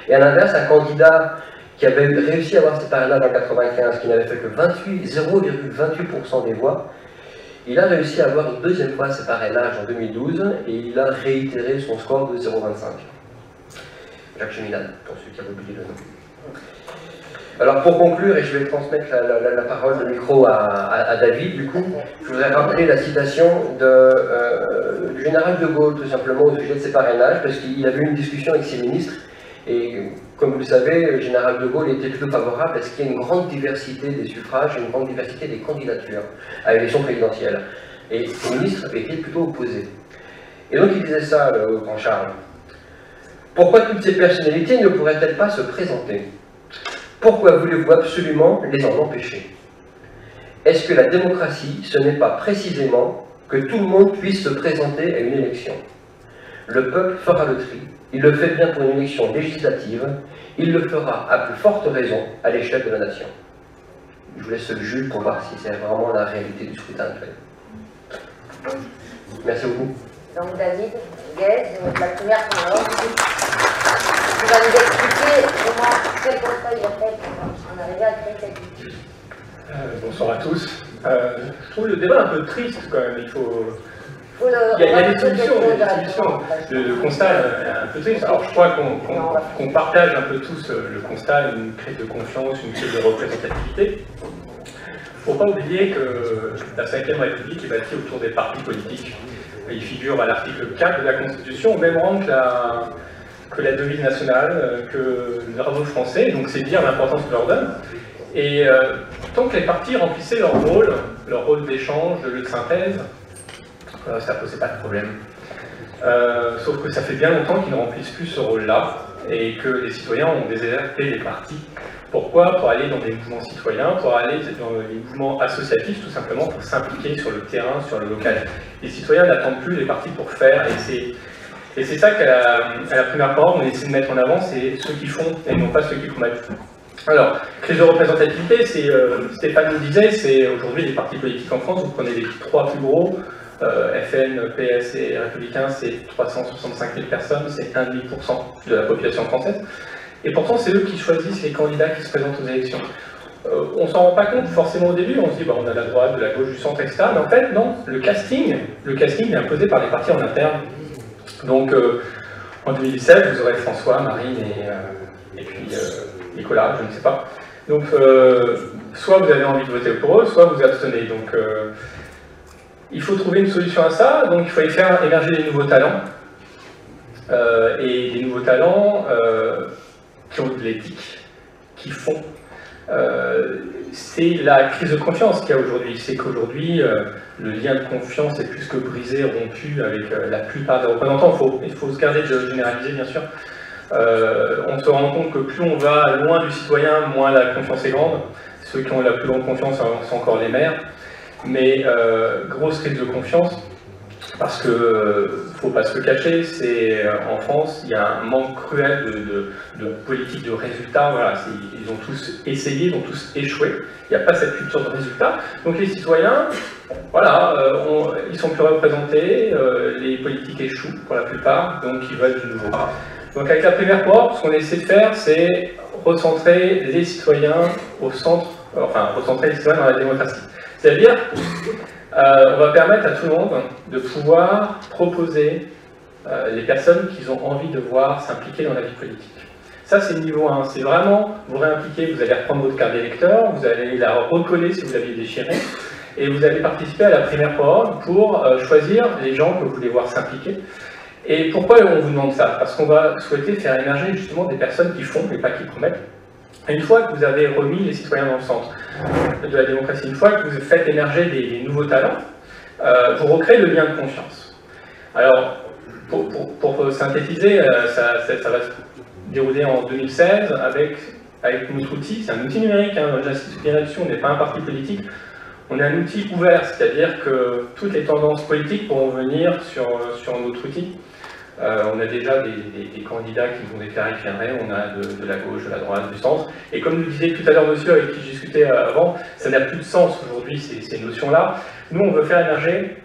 S6: Et à l'inverse, un candidat qui avait réussi à avoir ses parrainages en 1995, qui n'avait fait que 0,28% des voix, il a réussi à avoir une deuxième fois ses parrainages en 2012 et il a réitéré son score de 0,25. Jacques Cheminade, pour ceux qui avaient oublié le nom. Alors pour conclure, et je vais transmettre la parole, le micro à David, du coup, je voudrais rappeler la citation du général de Gaulle, tout simplement, au sujet de ses parrainages, parce qu'il avait eu une discussion avec ses ministres, et comme vous le savez, le général de Gaulle était plutôt favorable parce qu'il y a une grande diversité des suffrages, une grande diversité des candidatures à l'élection présidentielle. Et les ministres étaient plutôt opposés. Et donc il disait ça, le grand Charles. Pourquoi toutes ces personnalités ne pourraient-elles pas se présenter? Pourquoi voulez-vous absolument les en empêcher? Est-ce que la démocratie, ce n'est pas précisément que tout le monde puisse se présenter à une élection? Le peuple fera le tri. Il le fait bien pour une élection législative. Il le fera à plus forte raison à l'échelle de la nation. Je vous laisse le juge pour voir si c'est vraiment la réalité du scrutin actuel. Merci beaucoup.
S2: Donc David Guez, la première parole. Tu vas nous expliquer comment, quel constat il a fait pour en arriver à créer cette équipe.
S7: Bonsoir à tous. Je trouve le débat un peu triste quand même. Il y a des solutions, Le constat est un peu triste. Alors je crois qu'on partage un peu tous le constat, une crise de confiance, une crise de représentativité. Il ne faut pas oublier que la Ve République est bâtie autour des partis politiques. Il figure à l'article 4 de la Constitution, au même rang que la devise nationale, que le drapeau français, donc c'est dire l'importance que leur donne. Et tant que les partis remplissaient leur rôle d'échange, de lieu de synthèse, ça ne posait pas de problème. Sauf que ça fait bien longtemps qu'ils ne remplissent plus ce rôle-là, et que les citoyens ont déserté les partis. Pourquoi? Pour aller dans des mouvements citoyens, pour aller dans les mouvements associatifs, tout simplement pour s'impliquer sur le terrain, sur le local. Les citoyens n'attendent plus les partis pour faire, et c'est ça qu'à la première parole, on essaie de mettre en avant, c'est ceux qui font, et non pas ceux qui promettent. Alors, crise de représentativité, Stéphane nous disait, c'est aujourd'hui les partis politiques en France, vous prenez les trois plus gros, FN, PS et Républicains, c'est 365 000 personnes, c'est 1,5% de la population française. Et pourtant, c'est eux qui choisissent les candidats qui se présentent aux élections. On ne s'en rend pas compte forcément au début, on se dit on a la droite, de la gauche, du centre, etc. Mais en fait, non, le casting est imposé par les partis en interne. Donc, en 2017, vous aurez François, Marine et puis Nicolas, je ne sais pas. Donc, soit vous avez envie de voter pour eux, soit vous abstenez. Donc, il faut trouver une solution à ça. Donc, il faut faire émerger des nouveaux talents. Et des nouveaux talents qui ont de l'éthique, qui font. C'est la crise de confiance qu'il y a aujourd'hui. C'est qu'aujourd'hui, le lien de confiance est plus que brisé, rompu avec la plupart des représentants. Il faut se garder de généraliser, bien sûr. On se rend compte que plus on va loin du citoyen, moins la confiance est grande. Ceux qui ont la plus grande confiance sont encore les maires. Mais grosse crise de confiance. Parce que, faut pas se le cacher, en France, il y a un manque cruel de politique de résultats. Voilà, ils ont tous essayé, ils ont tous échoué. Il n'y a pas cette culture de résultats. Donc les citoyens, voilà, ils sont plus représentés, les politiques échouent pour la plupart, donc ils veulent du nouveau. Donc avec la première porte, ce qu'on essaie de faire, c'est recentrer les citoyens au centre, enfin recentrer les citoyens dans la démocratie. C'est-à-dire, on va permettre à tout le monde de pouvoir proposer les personnes qu'ils ont envie de voir s'impliquer dans la vie politique. Ça, c'est le niveau 1. C'est vraiment vous réimpliquer, vous allez reprendre votre carte d'électeur, vous allez la recoller si vous l'aviez déchirée, et vous allez participer à la primaire parole pour choisir les gens que vous voulez voir s'impliquer. Et pourquoi on vous demande ça? Parce qu'on va souhaiter faire émerger justement des personnes qui font, mais pas qui promettent. Et une fois que vous avez remis les citoyens dans le centre de la démocratie, une fois que vous faites émerger des nouveaux talents, vous recréez le lien de confiance. Alors, pour synthétiser, ça va se dérouler en 2016 avec notre outil. C'est un outil numérique, hein, j'insiste bien là-dessus, on n'est pas un parti politique. On est un outil ouvert, c'est-à-dire que toutes les tendances politiques pourront venir sur notre outil. On a déjà des candidats qui nous ont déclaré qu'ils viendraient, on a de la gauche, de la droite, du centre. Et comme nous disait tout à l'heure monsieur avec qui je discutais avant, ça n'a plus de sens aujourd'hui ces notions-là. Nous, on veut faire émerger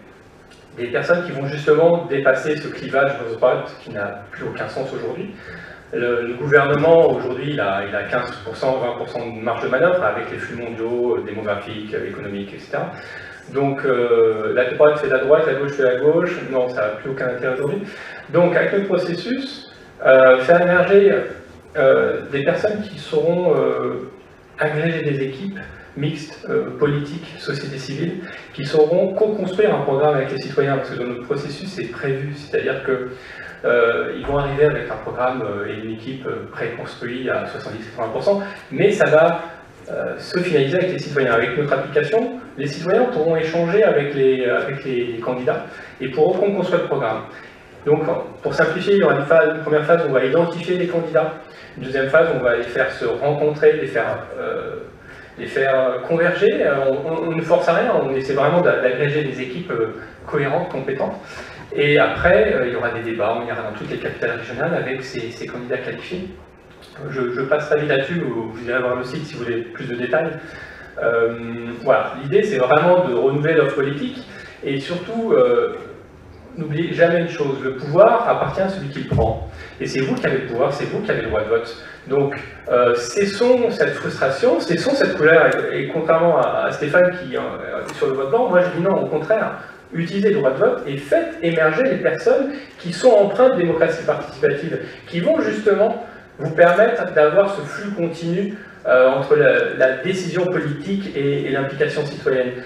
S7: des personnes qui vont justement dépasser ce clivage gauche-droite qui n'a plus aucun sens aujourd'hui. Le gouvernement, aujourd'hui, il a 15%, 20% de marge de manœuvre avec les flux mondiaux, démographiques, économiques, etc. Donc la droite fait la droite, la gauche fait la gauche, non, ça n'a plus aucun intérêt aujourd'hui. Donc avec le processus, faire émerger des personnes qui sauront agréger des équipes mixtes, politiques, société civile, qui sauront co-construire un programme avec les citoyens, parce que dans notre processus c'est prévu, c'est-à-dire que ils vont arriver avec un programme et une équipe préconstruit à 70-80%, mais ça va se finaliser avec les citoyens. Avec notre application, les citoyens pourront échanger avec les candidats et pourront construire le programme. Donc, pour simplifier, il y aura une première phase où on va identifier les candidats. Une deuxième phase, on va les faire se rencontrer, les faire converger. On ne force à rien, on essaie vraiment d'agréger des équipes cohérentes, compétentes. Et après, il y aura des débats, on ira dans toutes les capitales régionales avec ces candidats qualifiés. Je passe très vite là-dessus, vous irez voir le site si vous voulez plus de détails. Voilà, l'idée c'est vraiment de renouveler l'offre politique et surtout, n'oubliez jamais une chose, le pouvoir appartient à celui qui le prend. Et c'est vous qui avez le pouvoir, c'est vous qui avez le droit de vote. Donc, cessons cette frustration, cessons cette colère. Et contrairement à Stéphane qui sur le vote blanc, moi je dis non, au contraire. Utilisez le droit de vote et faites émerger les personnes qui sont empreintes de démocratie participative, qui vont justement vous permettre d'avoir ce flux continu entre la décision politique et l'implication citoyenne.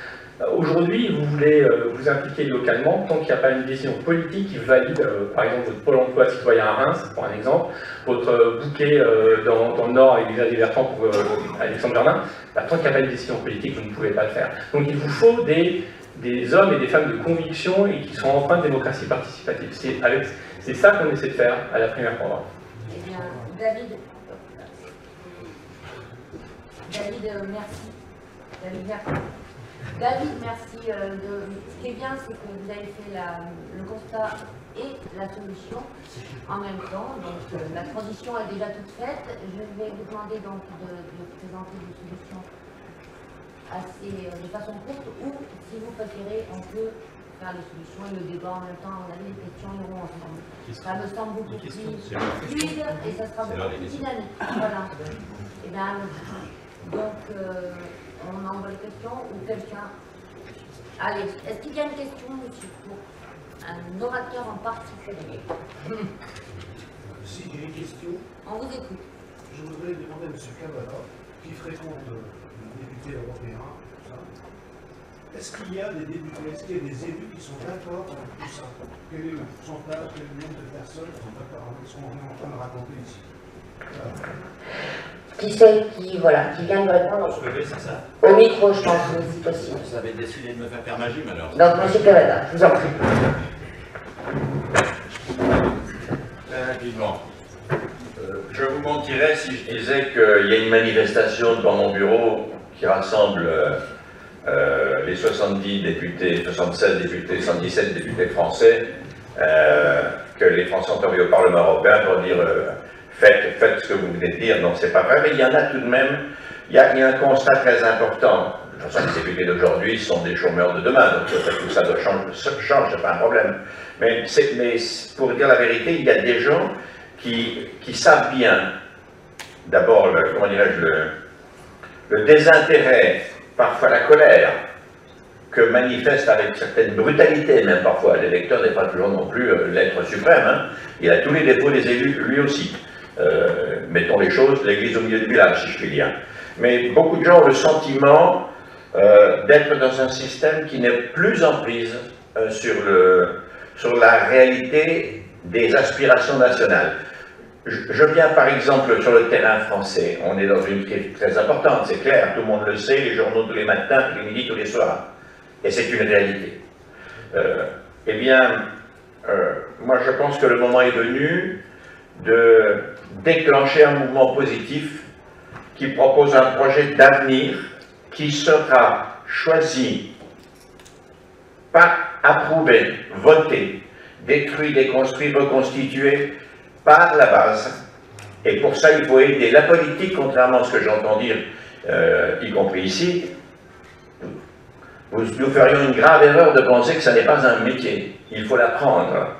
S7: Aujourd'hui, vous voulez vous impliquer localement, tant qu'il n'y a pas une décision politique qui valide, par exemple, votre pôle emploi citoyen à Reims, pour un exemple, votre bouquet dans le Nord avec des Bertrand pour Alexandre Jardin, tant qu'il n'y a pas une décision politique, vous ne pouvez pas le faire. Donc il vous faut des hommes et des femmes de conviction et qui sont empreints de démocratie participative. C'est ça qu'on essaie de faire à la primaire programme.
S2: Eh bien, David, merci. David, merci. Ce qui est bien, c'est que vous avez fait le constat et la solution en même temps. Donc la transition est déjà toute faite. Je vais vous demander donc de présenter des solutions de façon courte, ou si vous préférez, on peut faire les solutions et le débat en même temps. On a les questions iront ensemble. Ça me semble beaucoup plus fluide et ça sera beaucoup plus dynamique. Voilà. Et bien, donc, on envoie les questions ou quelqu'un. Allez, est-ce qu'il y a une question, monsieur, pour un orateur en particulier?
S8: Si, il y a une question.
S2: On vous écoute.
S8: Je voudrais demander à M. Cavalla, qui fréquente les députés européens, est-ce qu'il y a des députés, est-ce qu'il y a des élus qui sont d'accord avec tout ça? Quel est le pourcentage, quel est le nombre de personnes qui sont d'accord avec ce qu'on est en train de raconter ici?
S2: Qui c'est qui vient de répondre? Au micro, je pense, si possible.
S1: Vous avez décidé de me faire magie, alors.
S2: Donc, M. Cavalla, je vous en prie.
S1: Rapidement. Je vous mentirais si je disais qu'il y a une manifestation devant mon bureau qui rassemble les 70 députés, 76 députés, 117 députés français, que les Français ont envoyés au Parlement européen pour dire faites ce que vous venez de dire. Non, c'est pas vrai, mais il y en a tout de même. Il y a un constat très important. De toute façon, les députés d'aujourd'hui sont des chômeurs de demain, donc tout ça change, c'est pas un problème. Mais pour dire la vérité, il y a des gens qui savent bien, d'abord, comment dirais-je, le désintérêt, parfois la colère, que manifeste avec certaine brutalité, même parfois. L'électeur n'est pas toujours non plus l'être suprême. Hein. Il a tous les défauts des élus, lui aussi. Mettons les choses, l'église au milieu du village, si je puis dire. Mais beaucoup de gens ont le sentiment d'être dans un système qui n'est plus en prise sur la réalité des aspirations nationales. Je viens par exemple sur le terrain français. On est dans une crise très importante, c'est clair, tout le monde le sait, les journaux tous les matins, tous les midis, tous les soirs. Et c'est une réalité. Eh bien, moi je pense que le moment est venu de déclencher un mouvement positif qui propose un projet d'avenir qui sera choisi, pas approuvé, voté, détruit, déconstruit, reconstitué par la base. Et pour ça, il faut aider la politique, contrairement à ce que j'entends dire, y compris ici. Nous ferions une grave erreur de penser que ça n'est pas un métier. Il faut l'apprendre.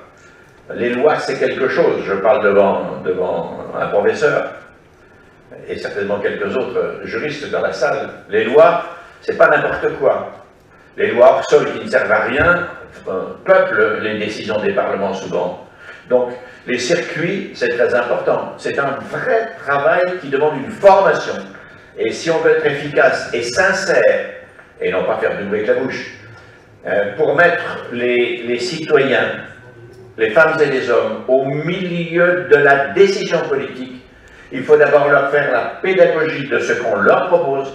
S1: Les lois, c'est quelque chose. Je parle devant un professeur et certainement quelques autres juristes dans la salle. Les lois, c'est pas n'importe quoi. Les lois hors sol qui ne servent à rien peuplent les décisions des parlements souvent. Donc, les circuits, c'est très important. C'est un vrai travail qui demande une formation. Et si on veut être efficace et sincère, et non pas faire du bruit avec la bouche, pour mettre les citoyens, les femmes et les hommes, au milieu de la décision politique, il faut d'abord leur faire la pédagogie de ce qu'on leur propose,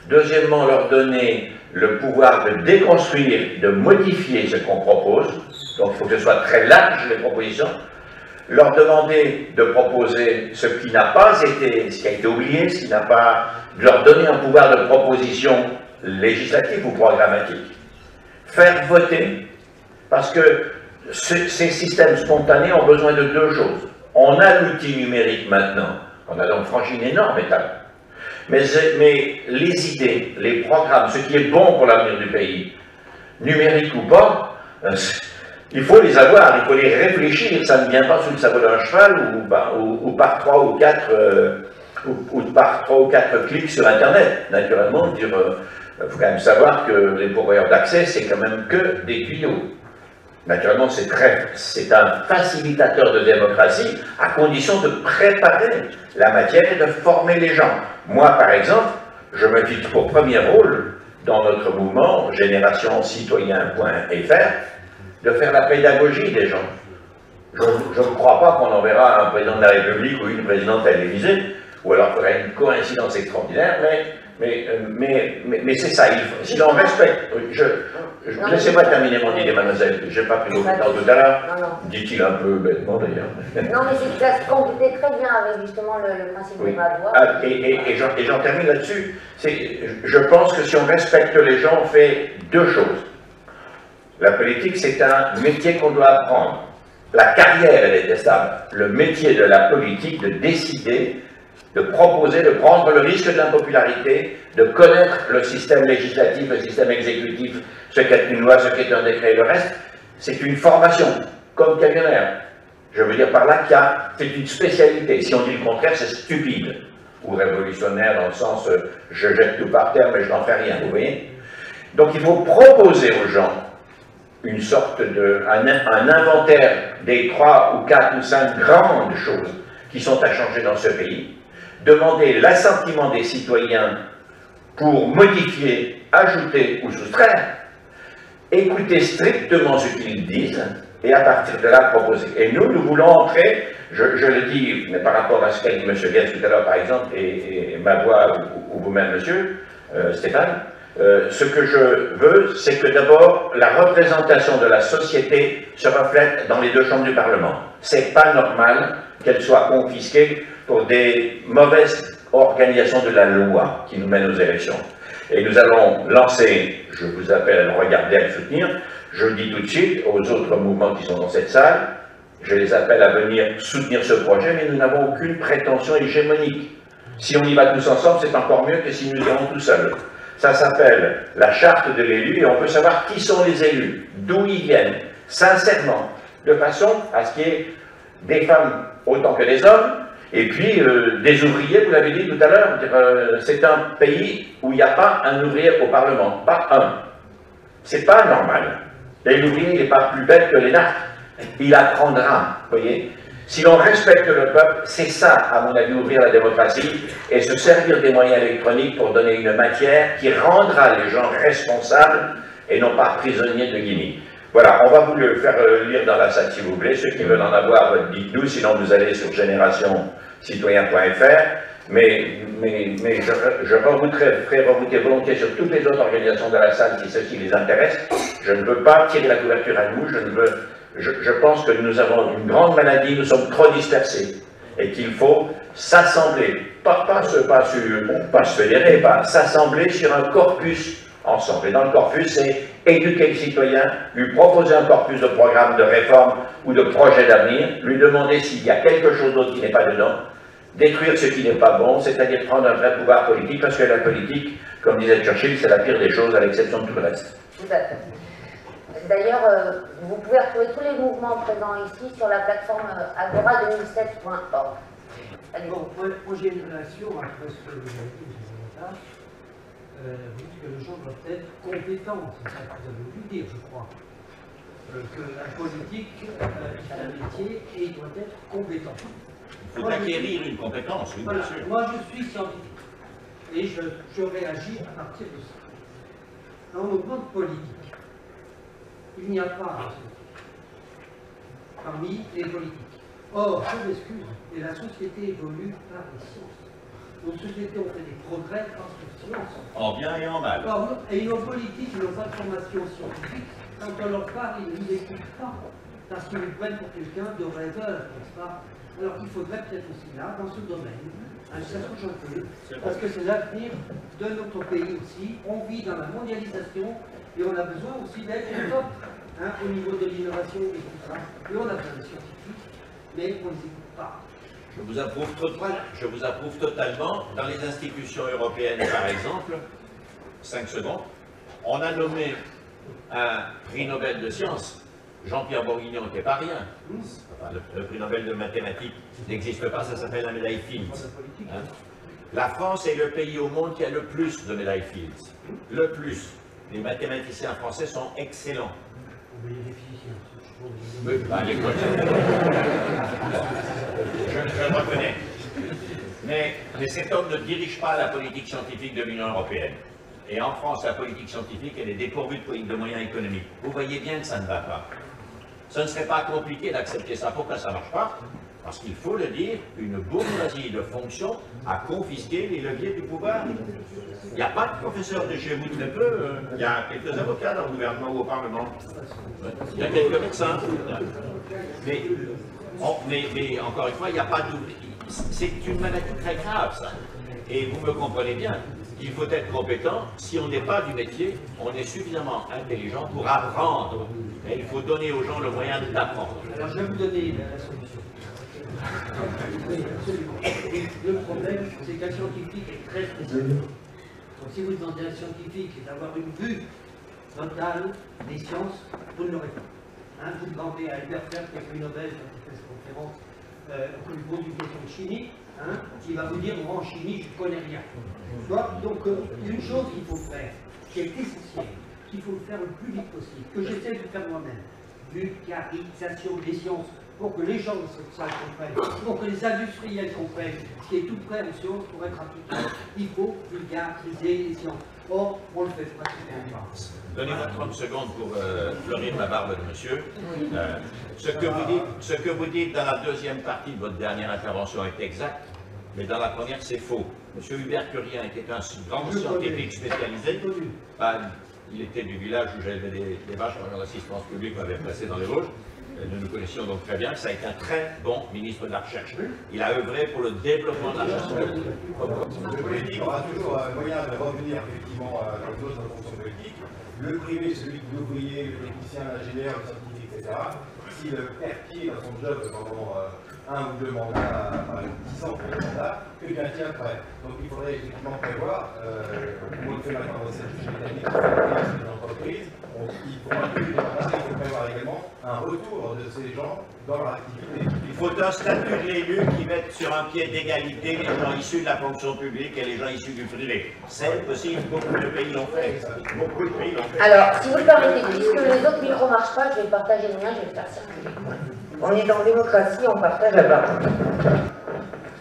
S1: deuxièmement leur donner le pouvoir de déconstruire, de modifier ce qu'on propose, donc il faut que ce soit très large les propositions, leur demander de proposer ce qui n'a pas été, ce qui a été oublié, ce qui n'a pas, leur donner un pouvoir de proposition législative ou programmatique, faire voter, parce que ces systèmes spontanés ont besoin de deux choses. On a l'outil numérique maintenant, on a donc franchi une énorme étape. Mais les idées, les programmes, ce qui est bon pour l'avenir du pays, numérique ou pas, il faut les avoir, il faut les réfléchir, ça ne vient pas sous le sabot d'un cheval ou par 3 ou 4 clics sur Internet. Naturellement, il faut quand même savoir que les pourvoyeurs d'accès, c'est quand même que des tuyaux. Naturellement, c'est un facilitateur de démocratie à condition de préparer la matière et de former les gens. Moi, par exemple, je me fixe pour premier rôle dans notre mouvement générationcitoyen.fr de faire la pédagogie des gens. Je ne crois pas qu'on enverra un président de la République ou une présidente à l'Élysée, ou alors qu'il y aura une coïncidence extraordinaire, mais c'est ça, si l'on respecte... Laissez-moi terminer mon idée, mademoiselle, je n'ai pas pris beaucoup de temps tout à l'heure, dit-il un peu bêtement d'ailleurs.
S2: Non, mais ça se complétait très bien avec justement le principe de ma voix.
S1: Et j'en termine là-dessus. Je pense que si on respecte les gens, on fait deux choses. La politique, c'est un métier qu'on doit apprendre. La carrière est détestable. Le métier de la politique, de décider, de proposer, de prendre le risque de l'impopularité, de connaître le système législatif, le système exécutif, ce qu'est une loi, ce qu'est un décret et le reste, c'est une formation, comme camionneur. Je veux dire par là qu'il y a, c'est une spécialité. Si on dit le contraire, c'est stupide. Ou révolutionnaire dans le sens, je jette tout par terre, mais je n'en fais rien, vous voyez. Donc il faut proposer aux gens une sorte un inventaire des 3 ou 4 ou 5 grandes choses qui sont à changer dans ce pays, demander l'assentiment des citoyens pour modifier, ajouter ou soustraire, écouter strictement ce qu'ils disent et à partir de là proposer. Et nous voulons entrer, je le dis, mais par rapport à ce qu'a dit M. Guess tout à l'heure par exemple, et ma voix ou vous-même monsieur, Stéphane, ce que je veux, c'est que d'abord la représentation de la société se reflète dans les deux chambres du Parlement. C'est pas normal qu'elle soit confisquée pour des mauvaises organisations de la loi qui nous mènent aux élections. Et nous allons lancer, je vous appelle à le regarder, à le soutenir, je le dis tout de suite aux autres mouvements qui sont dans cette salle, je les appelle à venir soutenir ce projet, mais nous n'avons aucune prétention hégémonique. Si on y va tous ensemble, c'est encore mieux que si nous y allons tout seuls. Ça s'appelle la charte de l'élu et on peut savoir qui sont les élus, d'où ils viennent, sincèrement, de façon à ce qu'il y ait des femmes autant que des hommes, et puis des ouvriers, vous l'avez dit tout à l'heure, c'est un pays où il n'y a pas un ouvrier au Parlement, pas un. C'est pas normal. L'ouvrier n'est pas plus bête que les narcs, il apprendra, vous voyez. Si l'on respecte le peuple, c'est ça, à mon avis, ouvrir la démocratie et se servir des moyens électroniques pour donner une matière qui rendra les gens responsables et non pas prisonniers de gimmicks. Voilà, on va vous le faire lire dans la salle si vous voulez. Ceux qui veulent en avoir, dites-nous, sinon vous allez sur générationcitoyen.fr. Mais je ferai rebooter volontiers sur toutes les autres organisations de la salle si ceci les intéresse. Je ne veux pas tirer la couverture à nous, je pense que nous avons une grande maladie, nous sommes trop dispersés et qu'il faut s'assembler, pas se fédérer, pas s'assembler sur un corpus ensemble. Et dans le corpus, c'est éduquer le citoyen, lui proposer encore plus de programmes de réforme ou de projets d'avenir, lui demander s'il y a quelque chose d'autre qui n'est pas dedans, détruire ce qui n'est pas bon, c'est-à-dire prendre un vrai pouvoir politique, parce que la politique, comme disait Churchill, c'est la pire des choses à l'exception de tout le reste.
S2: Tout à fait. D'ailleurs, vous pouvez retrouver tous les mouvements présents ici sur la plateforme agora2007.org.
S8: Bon, moi j'ai une relation après ce que vous avez dit, vous dites que les gens doivent être compétents, c'est ça que vous avez voulu dire, je crois. Que la politique est un métier et il doit être compétent.
S1: Il faut acquérir une compétence, oui,
S8: voilà,
S1: bien sûr.
S8: moi je suis scientifique et je réagis à partir de ça. Dans le mouvement politique, il n'y a pas parmi les politiques. Or, je m'excuse, et la société évolue par les sciences. Nos sociétés ont fait des progrès grâce aux sciences.
S1: En bien et en mal.
S8: Or, et nos politiques, nos informations scientifiques, quand on leur parle, ils ne nous écoutent pas. Parce qu'ils nous prennent pour quelqu'un de rêveur, n'est-ce pas? Alors il faudrait peut-être aussi là, dans ce domaine, ça change un peu, parce que c'est l'avenir de notre pays aussi. On vit dans la mondialisation et on a besoin aussi d'être top au niveau de l'innovation et tout ça. Et on a besoin de scientifiques, mais on ne les écoute pas.
S1: Je vous approuve totalement. Dans les institutions européennes, par exemple, 5 secondes, on a nommé un prix Nobel de sciences. Jean-Pierre Bourguignon n'était pas rien. Enfin, le prix Nobel de mathématiques n'existe pas, ça s'appelle la médaille Fields. Hein? La France est le pays au monde qui a le plus de médailles Fields. Le plus. Les mathématiciens français sont excellents. Oui, bah, je le reconnais. Mais cet homme ne dirige pas la politique scientifique de l'Union européenne. Et en France, la politique scientifique, elle est dépourvue de moyens économiques. Vous voyez bien que ça ne va pas. Ce ne serait pas compliqué d'accepter ça. Pourquoi ça ne marche pas? Parce qu'il faut le dire, une bourgeoisie de fonction a confisqué les leviers du pouvoir. Il n'y a pas de professeurs de chez vous, très peu. Il y a quelques avocats dans le gouvernement ou au Parlement. Il y a quelques médecins. Mais encore une fois, il n'y a pas d'ouvriers. C'est une maladie très grave, ça. Et vous me comprenez bien. Il faut être compétent. Si on n'est pas du métier, on est suffisamment intelligent pour apprendre. Et il faut donner aux gens le moyen d'apprendre.
S8: Alors je vais vous donner la solution. Oui, absolument. Le problème, c'est qu'un scientifique est très spécialisé. Donc si vous demandez à un scientifique d'avoir une vue totale des sciences, vous ne l'aurez pas. Vous demandez à Albert Ferb, qui a pris Nobel, quand il fait cette conférence, qu'on lui pose une question de chimie, qui va vous dire, moi en chimie, je ne connais rien. Donc, une chose qu'il faut faire, qui est essentielle, qu'il faut faire le plus vite possible, que j'essaie de faire moi-même, vulgarisation des sciences, pour que les gens de cette salle comprennent, pour que les industriels comprennent ce qui est tout prêt en sciences pour être appliqué. Il faut vulgariser les sciences. Or, on le fait pratiquement pas.
S1: Donnez-moi 30 secondes pour fleurir la barbe de monsieur. Ce que vous dites dans la deuxième partie de votre dernière intervention est exact, mais dans la première, c'est faux. Monsieur Hubert Curien était un grand scientifique spécialisé. Il était du village où j'avais des vaches quand l'assistance publique m'avait placé dans les Vosges. Nous nous connaissions donc très bien. Ça a été un très bon ministre de la Recherche. Il a œuvré pour le développement de la recherche.
S9: Le politique aura toujours un moyen de revenir effectivement dans une autre fonction politique. Le privé, celui de l'ouvrier, le technicien, l'ingénieur, le scientifique, etc. S'il perd pied dans son job pendant 1 ou 2 mandats, par exemple 10 ans pour le mandat, quelqu'un tient prêt. Donc il faudrait effectivement prévoir, comme on le fait maintenant dans cette britannique, dans l'entreprise, il faut prévoir également un retour de ces gens dans leur activité.
S1: Il faut un statut de l'élu qui mette sur un pied d'égalité les gens issus de la fonction publique et les gens issus du privé. C'est possible, beaucoup de pays l'ont fait. Beaucoup de pays l'ont fait.
S2: Alors, si vous le permettez, puisque les autres micros ne marchent pas, je vais partager le mien, je vais le faire circuler. On est dans démocratie, on partage la barre.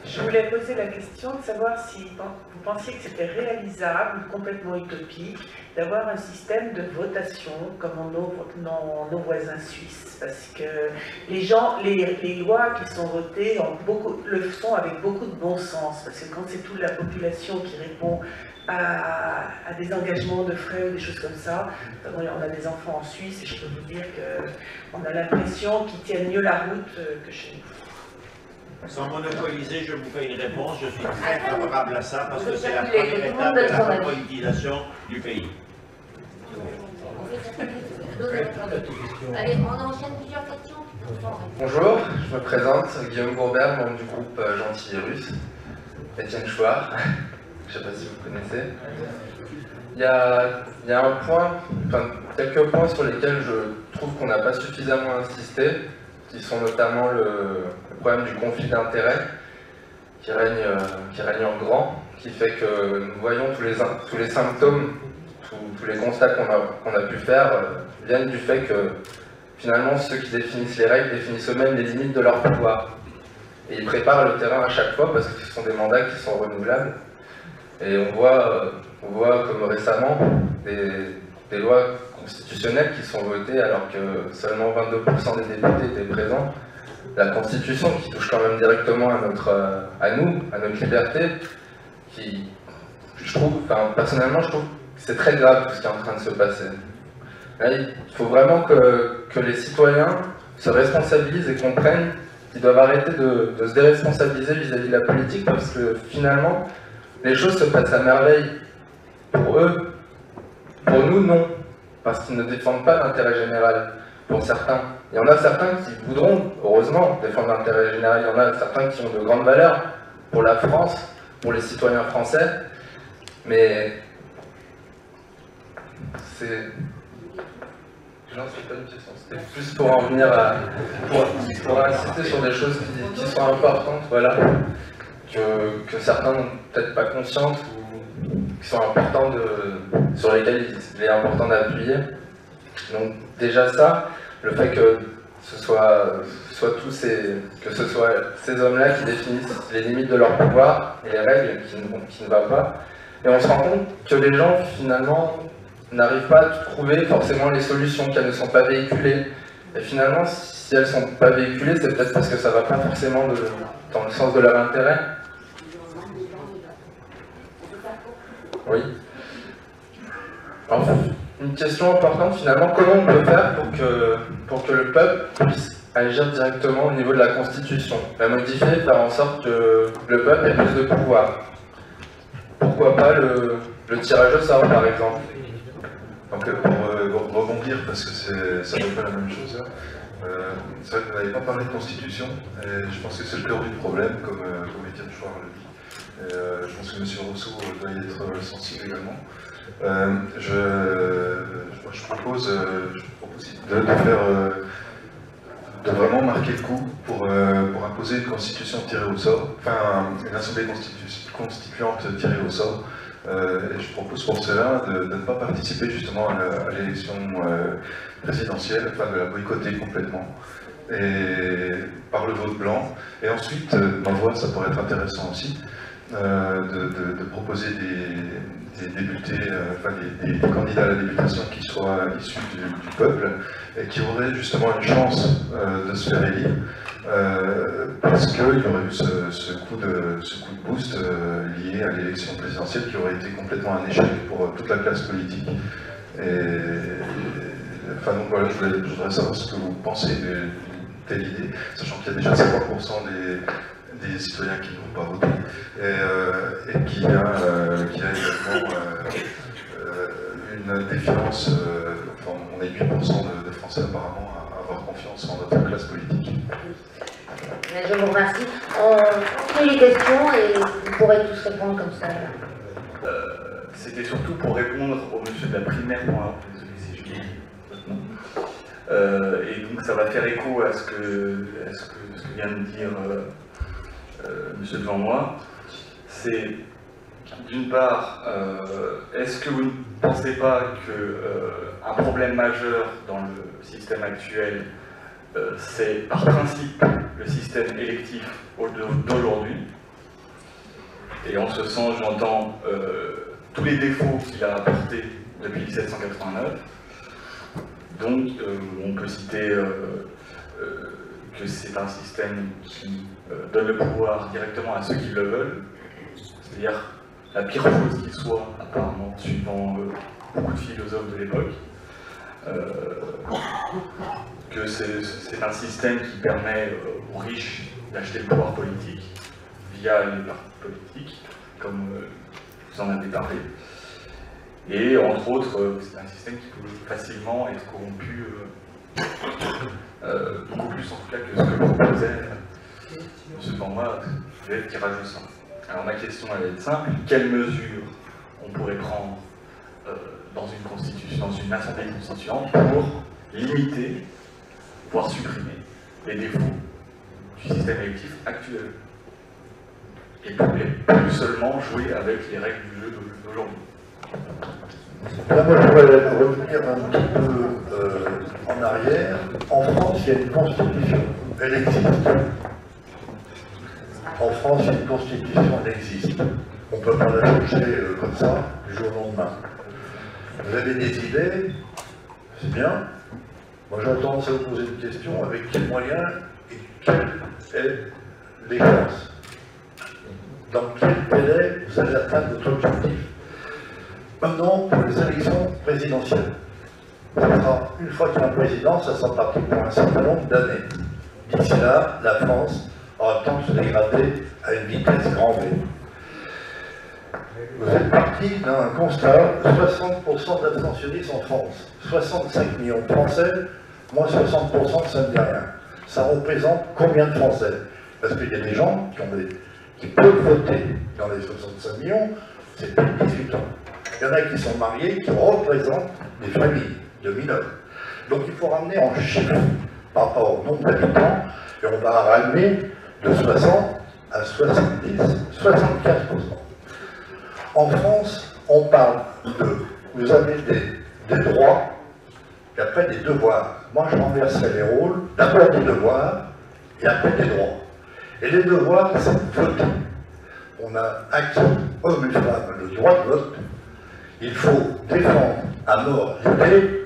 S10: Je voulais poser la question de savoir si vous pensiez que c'était réalisable, complètement utopique, d'avoir un système de votation comme nos voisins suisses. Parce que les lois qui sont votées le font avec beaucoup de bon sens. Parce que quand c'est toute la population qui répond à des engagements de frais ou des choses comme ça, on a des enfants en Suisse et je peux vous dire qu'on a l'impression qu'ils tiennent mieux la route que chez nous.
S1: Sans monopoliser, je vous fais une réponse. Je suis très favorable à ça parce que c'est la première étape de la politisation du pays.
S2: Allez, on enchaîne plusieurs questions.
S11: Bonjour, je me présente, Guillaume Gourbert, membre du groupe Gentil et Russe. Étienne Chouard, je ne sais pas si vous connaissez. Il y a un point, enfin quelques points sur lesquels je trouve qu'on n'a pas suffisamment insisté, qui sont notamment le problème du conflit d'intérêts qui règne en grand, qui fait que nous voyons tous les symptômes, tous les constats qu'on a pu faire viennent du fait que finalement ceux qui définissent les règles définissent eux-mêmes les limites de leur pouvoir. Et ils préparent le terrain à chaque fois parce que ce sont des mandats qui sont renouvelables. Et on voit comme récemment des lois constitutionnelles qui sont votées alors que seulement 22% des députés étaient présents. La Constitution qui touche quand même directement à notre liberté, qui, personnellement, je trouve que c'est très grave tout ce qui est en train de se passer. Là, il faut vraiment que les citoyens se responsabilisent et comprennent qu'ils doivent arrêter de se déresponsabiliser vis-à-vis de la politique parce que finalement, les choses se passent à merveille pour eux. Pour nous, non. Parce qu'ils ne défendent pas l'intérêt général. Pour certains. Il y en a certains qui voudront, heureusement, défendre l'intérêt général. Il y en a certains qui ont de grandes valeurs pour la France, pour les citoyens français. Mais c'est... J'en suis pas une question. C'était plus pour en venir pour insister sur des choses qui sont importantes, voilà. Que certains n'ont peut-être pas conscience ou qui sont importantes, sur lesquelles il est important d'appuyer. Donc déjà ça, le fait que ce soit ces hommes-là qui définissent les limites de leur pouvoir et les règles qui ne vont pas. Et on se rend compte que les gens finalement n'arrivent pas à trouver forcément les solutions, qu'elles ne sont pas véhiculées. Et finalement, si elles ne sont pas véhiculées, c'est peut-être parce que ça ne va pas forcément dans le sens de leur intérêt. Oui. Enfin, une question importante finalement, comment on peut faire pour que le peuple puisse agir directement au niveau de la Constitution, la modifier, faire en sorte que le peuple ait plus de pouvoir. Pourquoi pas le tirage au sort par exemple?
S12: Donc pour rebondir, parce que ça n'est pas la même chose, c'est vrai que vous n'avez pas parlé de Constitution, et je pense que c'est le cœur du problème, comme Étienne Chouard le dit. Et, je pense que M. Rousseau doit y être sensible également. Je propose de vraiment marquer le coup pour imposer une constitution tirée au sort, enfin une assemblée constituante tirée au sort. Et je propose pour cela de ne pas participer justement à l'élection présidentielle, enfin de la boycotter complètement, et par le vote blanc. Et ensuite, dans le vote, ça pourrait être intéressant aussi, de proposer des députés, enfin des candidats à la députation qui soient issus du peuple et qui auraient justement une chance de se faire élire, parce qu'il y aurait eu ce coup de boost lié à l'élection présidentielle qui aurait été complètement un échec pour toute la classe politique. Enfin donc voilà, je voudrais savoir ce que vous pensez de telle idée, sachant qu'il y a déjà 50% des citoyens qui n'ont pas voté, et qu'il y a également une défiance, enfin on est 8% de Français apparemment à avoir confiance en notre classe politique.
S2: Je vous remercie. On continue les questions et vous pourrez tous répondre comme ça.
S13: C'était surtout pour répondre au monsieur de la primaire, désolé si je dis votre nom. Et donc ça va faire écho à ce que vient de dire monsieur devant moi. C'est d'une part, est-ce que vous ne pensez pas qu'un problème majeur dans le système actuel, c'est par principe le système électif d'aujourd'hui? Et en ce sens, j'entends tous les défauts qu'il a apportés depuis 1789. Donc, on peut citer que c'est un système qui donne le pouvoir directement à ceux qui le veulent, c'est-à-dire la pire chose qui soit, apparemment, suivant beaucoup de philosophes de l'époque, que c'est un système qui permet aux riches d'acheter le pouvoir politique via les partis politiques, comme vous en avez parlé. Et entre autres, c'est un système qui peut facilement être corrompu, beaucoup plus en tout cas que ce que proposait M. Benoît, le tirage au sort. Alors ma question elle est simple, quelles mesures on pourrait prendre dans une constitution, dans une assemblée constituante pour limiter, voire supprimer les défauts du système électif actuel et plus seulement jouer avec les règles du jeu d'aujourd'hui.
S14: Là, moi, je voudrais revenir un petit peu en arrière. En France, il y a une constitution. Elle existe. En France, il y a une constitution, elle existe. On ne peut pas la changer comme ça, du jour au lendemain. Vous avez des idées, c'est bien. Moi, j'ai tendance à vous poser une question, avec quels moyens et quelle est l'échéance? Dans quel délai vous allez atteindre votre objectif? Maintenant, pour les élections présidentielles, ça sera, une fois qu'il y a un président, ça sera parti pour un certain nombre d'années. D'ici là, la France aura le temps de se dégrader à une vitesse grand V. Vous êtes parti d'un constat, 60% d'abstentionnistes en France, 65 millions de Français, moins 60%, ça ne dit rien. Ça représente combien de Français? Parce qu'il y a des gens qui peuvent voter dans les 65 millions, c'est plus de 18 ans. Il y en a qui sont mariés, qui représentent des familles de mineurs. Donc il faut ramener en chiffres par rapport au nombre d'habitants, et on va ramener de 60 à 70, 75%. En France, on parle de, vous avez des droits, et après des devoirs. Moi, je renverserai les rôles, d'abord des devoirs, et après des droits. Et les devoirs, c'est voter. On a acquis, hommes et femmes, le droit de vote. Il faut défendre à mort l'idée.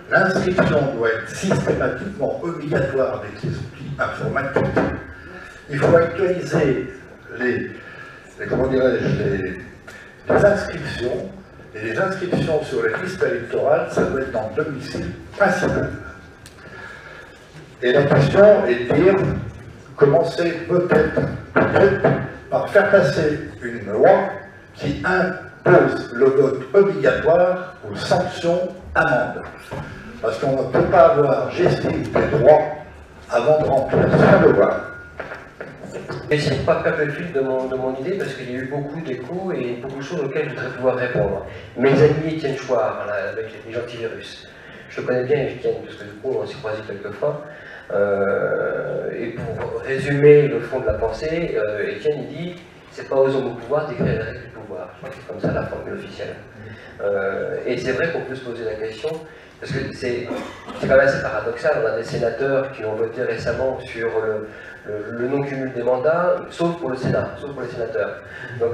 S14: L'inscription doit être systématiquement obligatoire avec les outils informatiques. Il faut actualiser les inscriptions. Et les inscriptions sur les listes électorales, ça doit être dans le domicile principal. Et la question est de dire, commencer peut-être par faire passer une loi qui impose le vote obligatoire aux sanctions amendes. Parce qu'on ne peut pas avoir gestion des droits avant de remplir son devoir.
S6: J'essaie de ne pas perdre le fil de mon idée parce qu'il y a eu beaucoup d'échos et beaucoup de choses auxquelles je voudrais pouvoir répondre. Mes amis Étienne Chouard, avec les gentils-virus, je le connais bien Étienne parce que du coup on s'est croisés quelques fois. Et pour résumer le fond de la pensée, Étienne il dit c'est pas aux hommes au pouvoir d'écrire les règles du pouvoir. Je crois que c'est comme ça la formule officielle. Et c'est vrai qu'on peut se poser la question, parce que c'est quand même assez paradoxal. On a des sénateurs qui ont voté récemment sur le non-cumul des mandats, sauf pour le Sénat, sauf pour les sénateurs. Donc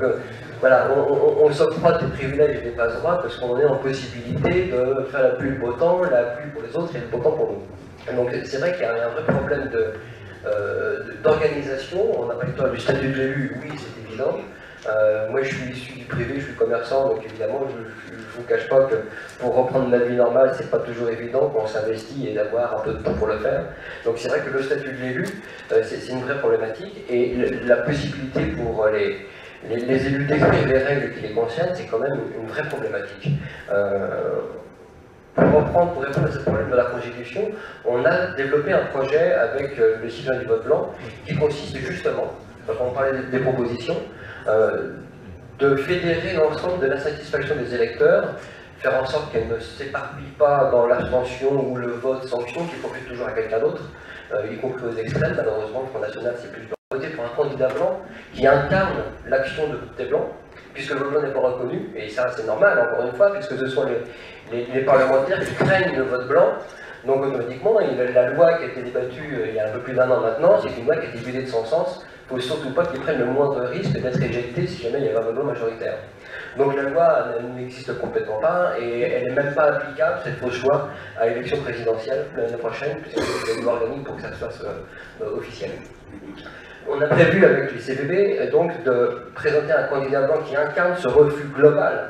S6: voilà, on s'octroie des privilèges et des passe-droits parce qu'on est en possibilité de faire la pluie, le beau temps, la pluie pour les autres et le beau temps pour nous. Donc c'est vrai qu'il y a un vrai problème d'organisation. On n'a pas le temps du statut de l'élu, oui c'est évident. Moi je suis issu du privé, je suis commerçant, donc évidemment je ne vous cache pas que pour reprendre ma vie normale, c'est pas toujours évident quand on s'investit et d'avoir un peu de temps pour le faire. Donc c'est vrai que le statut de l'élu, c'est une vraie problématique, et la possibilité pour les élus d'écrire les règles qui les concernent, c'est quand même une vraie problématique. Pour répondre à ce problème de la Constitution, on a développé un projet avec le citoyen du vote blanc qui consiste justement, quand on parlait des propositions, de fédérer l'ensemble de l'insatisfaction des électeurs, faire en sorte qu'elle ne s'éparpille pas dans l'abstention ou le vote sanction qui profite toujours à quelqu'un d'autre, y compris aux extrêmes. Malheureusement, le Front National, c'est plus voter pour un candidat blanc qui incarne l'action de voter blanc, puisque le vote blanc n'est pas reconnu, et ça c'est normal, encore une fois, puisque ce sont les parlementaires qui craignent le vote blanc. Donc automatiquement, la loi qui a été débattue il y a un peu plus d'1 an maintenant, c'est une loi qui a été vidée de son sens. Il ne faut surtout pas qu'ils prennent le moindre risque d'être éjectés si jamais il y avait un vote blanc majoritaire. Donc la loi n'existe complètement pas, et elle n'est même pas applicable, cette fausse loi, à l'élection présidentielle l'année prochaine, puisque c'est une loi organique pour que ça se fasse officiel. On a prévu avec les CVB donc de présenter un candidat blanc qui incarne ce refus global,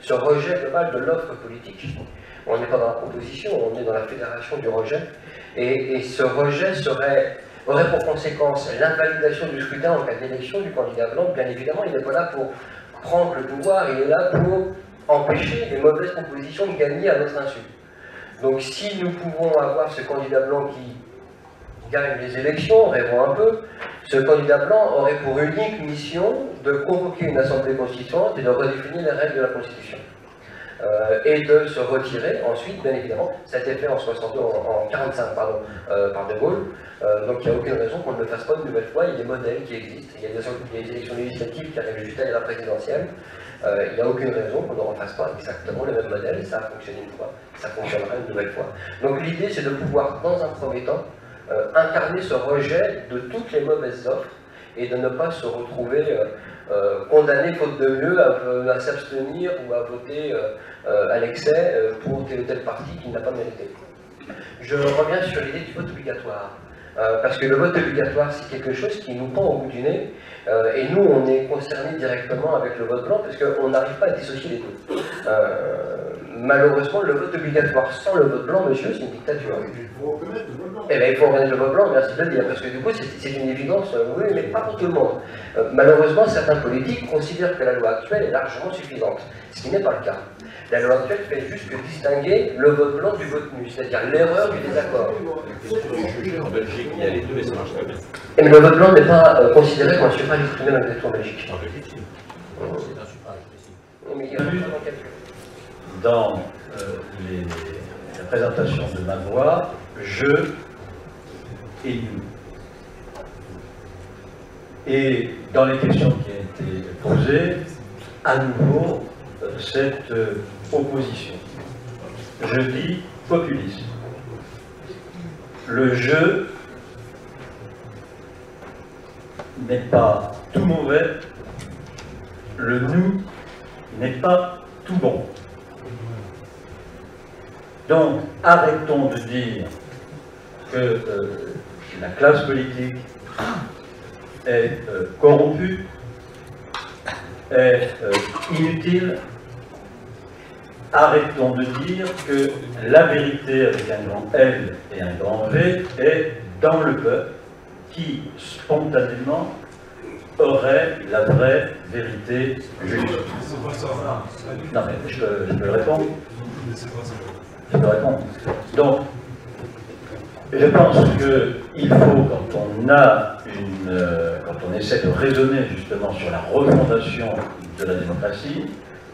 S6: ce rejet global de l'offre politique. On n'est pas dans la proposition, on est dans la fédération du rejet, et ce rejet aurait pour conséquence l'invalidation du scrutin en cas d'élection du candidat blanc. Bien évidemment, il n'est pas là pour prendre le pouvoir, il est là pour empêcher les mauvaises compositions de gagner à notre insu. Donc si nous pouvons avoir ce candidat blanc qui gagne les élections, rêvons un peu, ce candidat blanc aurait pour unique mission de convoquer une assemblée constituante et de redéfinir les règles de la Constitution. Et de se retirer ensuite, bien évidemment. Ça a été fait en 1945 par De Gaulle. Donc il n'y a aucune raison qu'on ne le fasse pas une nouvelle fois. Il y a des modèles qui existent. Il y a des élections législatives qui arrivent juste à la présidentielle. Il n'y a aucune raison qu'on ne refasse pas exactement le même modèle. Ça a fonctionné une fois, ça fonctionnera une nouvelle fois. Donc l'idée, c'est de pouvoir, dans un premier temps, incarner ce rejet de toutes les mauvaises offres et de ne pas se retrouver condamné faute de mieux à s'abstenir ou à voter à l'excès pour tel ou tel parti qui n'a pas mérité. Je reviens sur l'idée du vote obligatoire. Parce que le vote obligatoire, c'est quelque chose qui nous pend au bout du nez, et nous, on est concernés directement avec le vote blanc, parce qu'on n'arrive pas à dissocier les deux. Malheureusement, le vote obligatoire sans le vote blanc, monsieur, c'est une dictature.
S8: Il faut reconnaître le vote blanc.
S6: Eh bien, il faut reconnaître le vote blanc, merci de le dire, parce que du coup, c'est une évidence, oui, mais pas pour tout le monde. Malheureusement, certains politiques considèrent que la loi actuelle est largement suffisante, ce qui n'est pas le cas. La loi actuelle fait juste que distinguer le vote blanc du vote nul, c'est-à-dire l'erreur du désaccord.
S1: En Belgique, il y a les deux et ça marche très bien.
S6: Et mais le vote blanc n'est pas considéré comme un suffrage exprimé malgré tout en Belgique.
S1: En Belgique, si. C'est un suffrage, si.
S6: Mais il y a un calcul.
S3: Dans la présentation de ma voix, je et nous. Et dans les questions qui ont été posées, à nouveau, cette opposition. Je dis populisme. Le jeu n'est pas tout mauvais, le nous n'est pas tout bon. Donc, arrêtons de dire que la classe politique est corrompue, est inutile. Arrêtons de dire que la vérité avec un grand L et un grand V est dans le peuple qui, spontanément, aurait la vraie vérité juste. Non mais je peux répondre. Je peux répondre. Donc, je pense qu'il faut, quand on essaie de raisonner justement sur la refondation de la démocratie,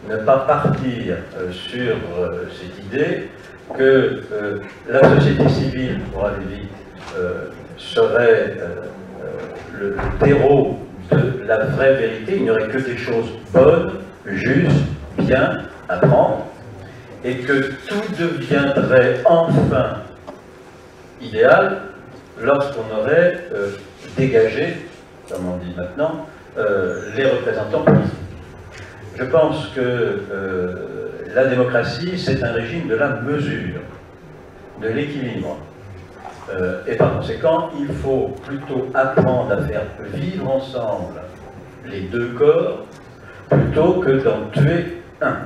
S3: ne pas partir sur cette idée que la société civile, pour aller vite, serait le terreau de la vraie vérité. Il n'y aurait que des choses bonnes, justes, bien à prendre, et que tout deviendrait enfin idéal lorsqu'on aurait dégagé, comme on dit maintenant, les représentants politiques. Je pense que la démocratie, c'est un régime de la mesure, de l'équilibre. Et par conséquent, il faut plutôt apprendre à faire vivre ensemble les deux corps, plutôt que d'en tuer un.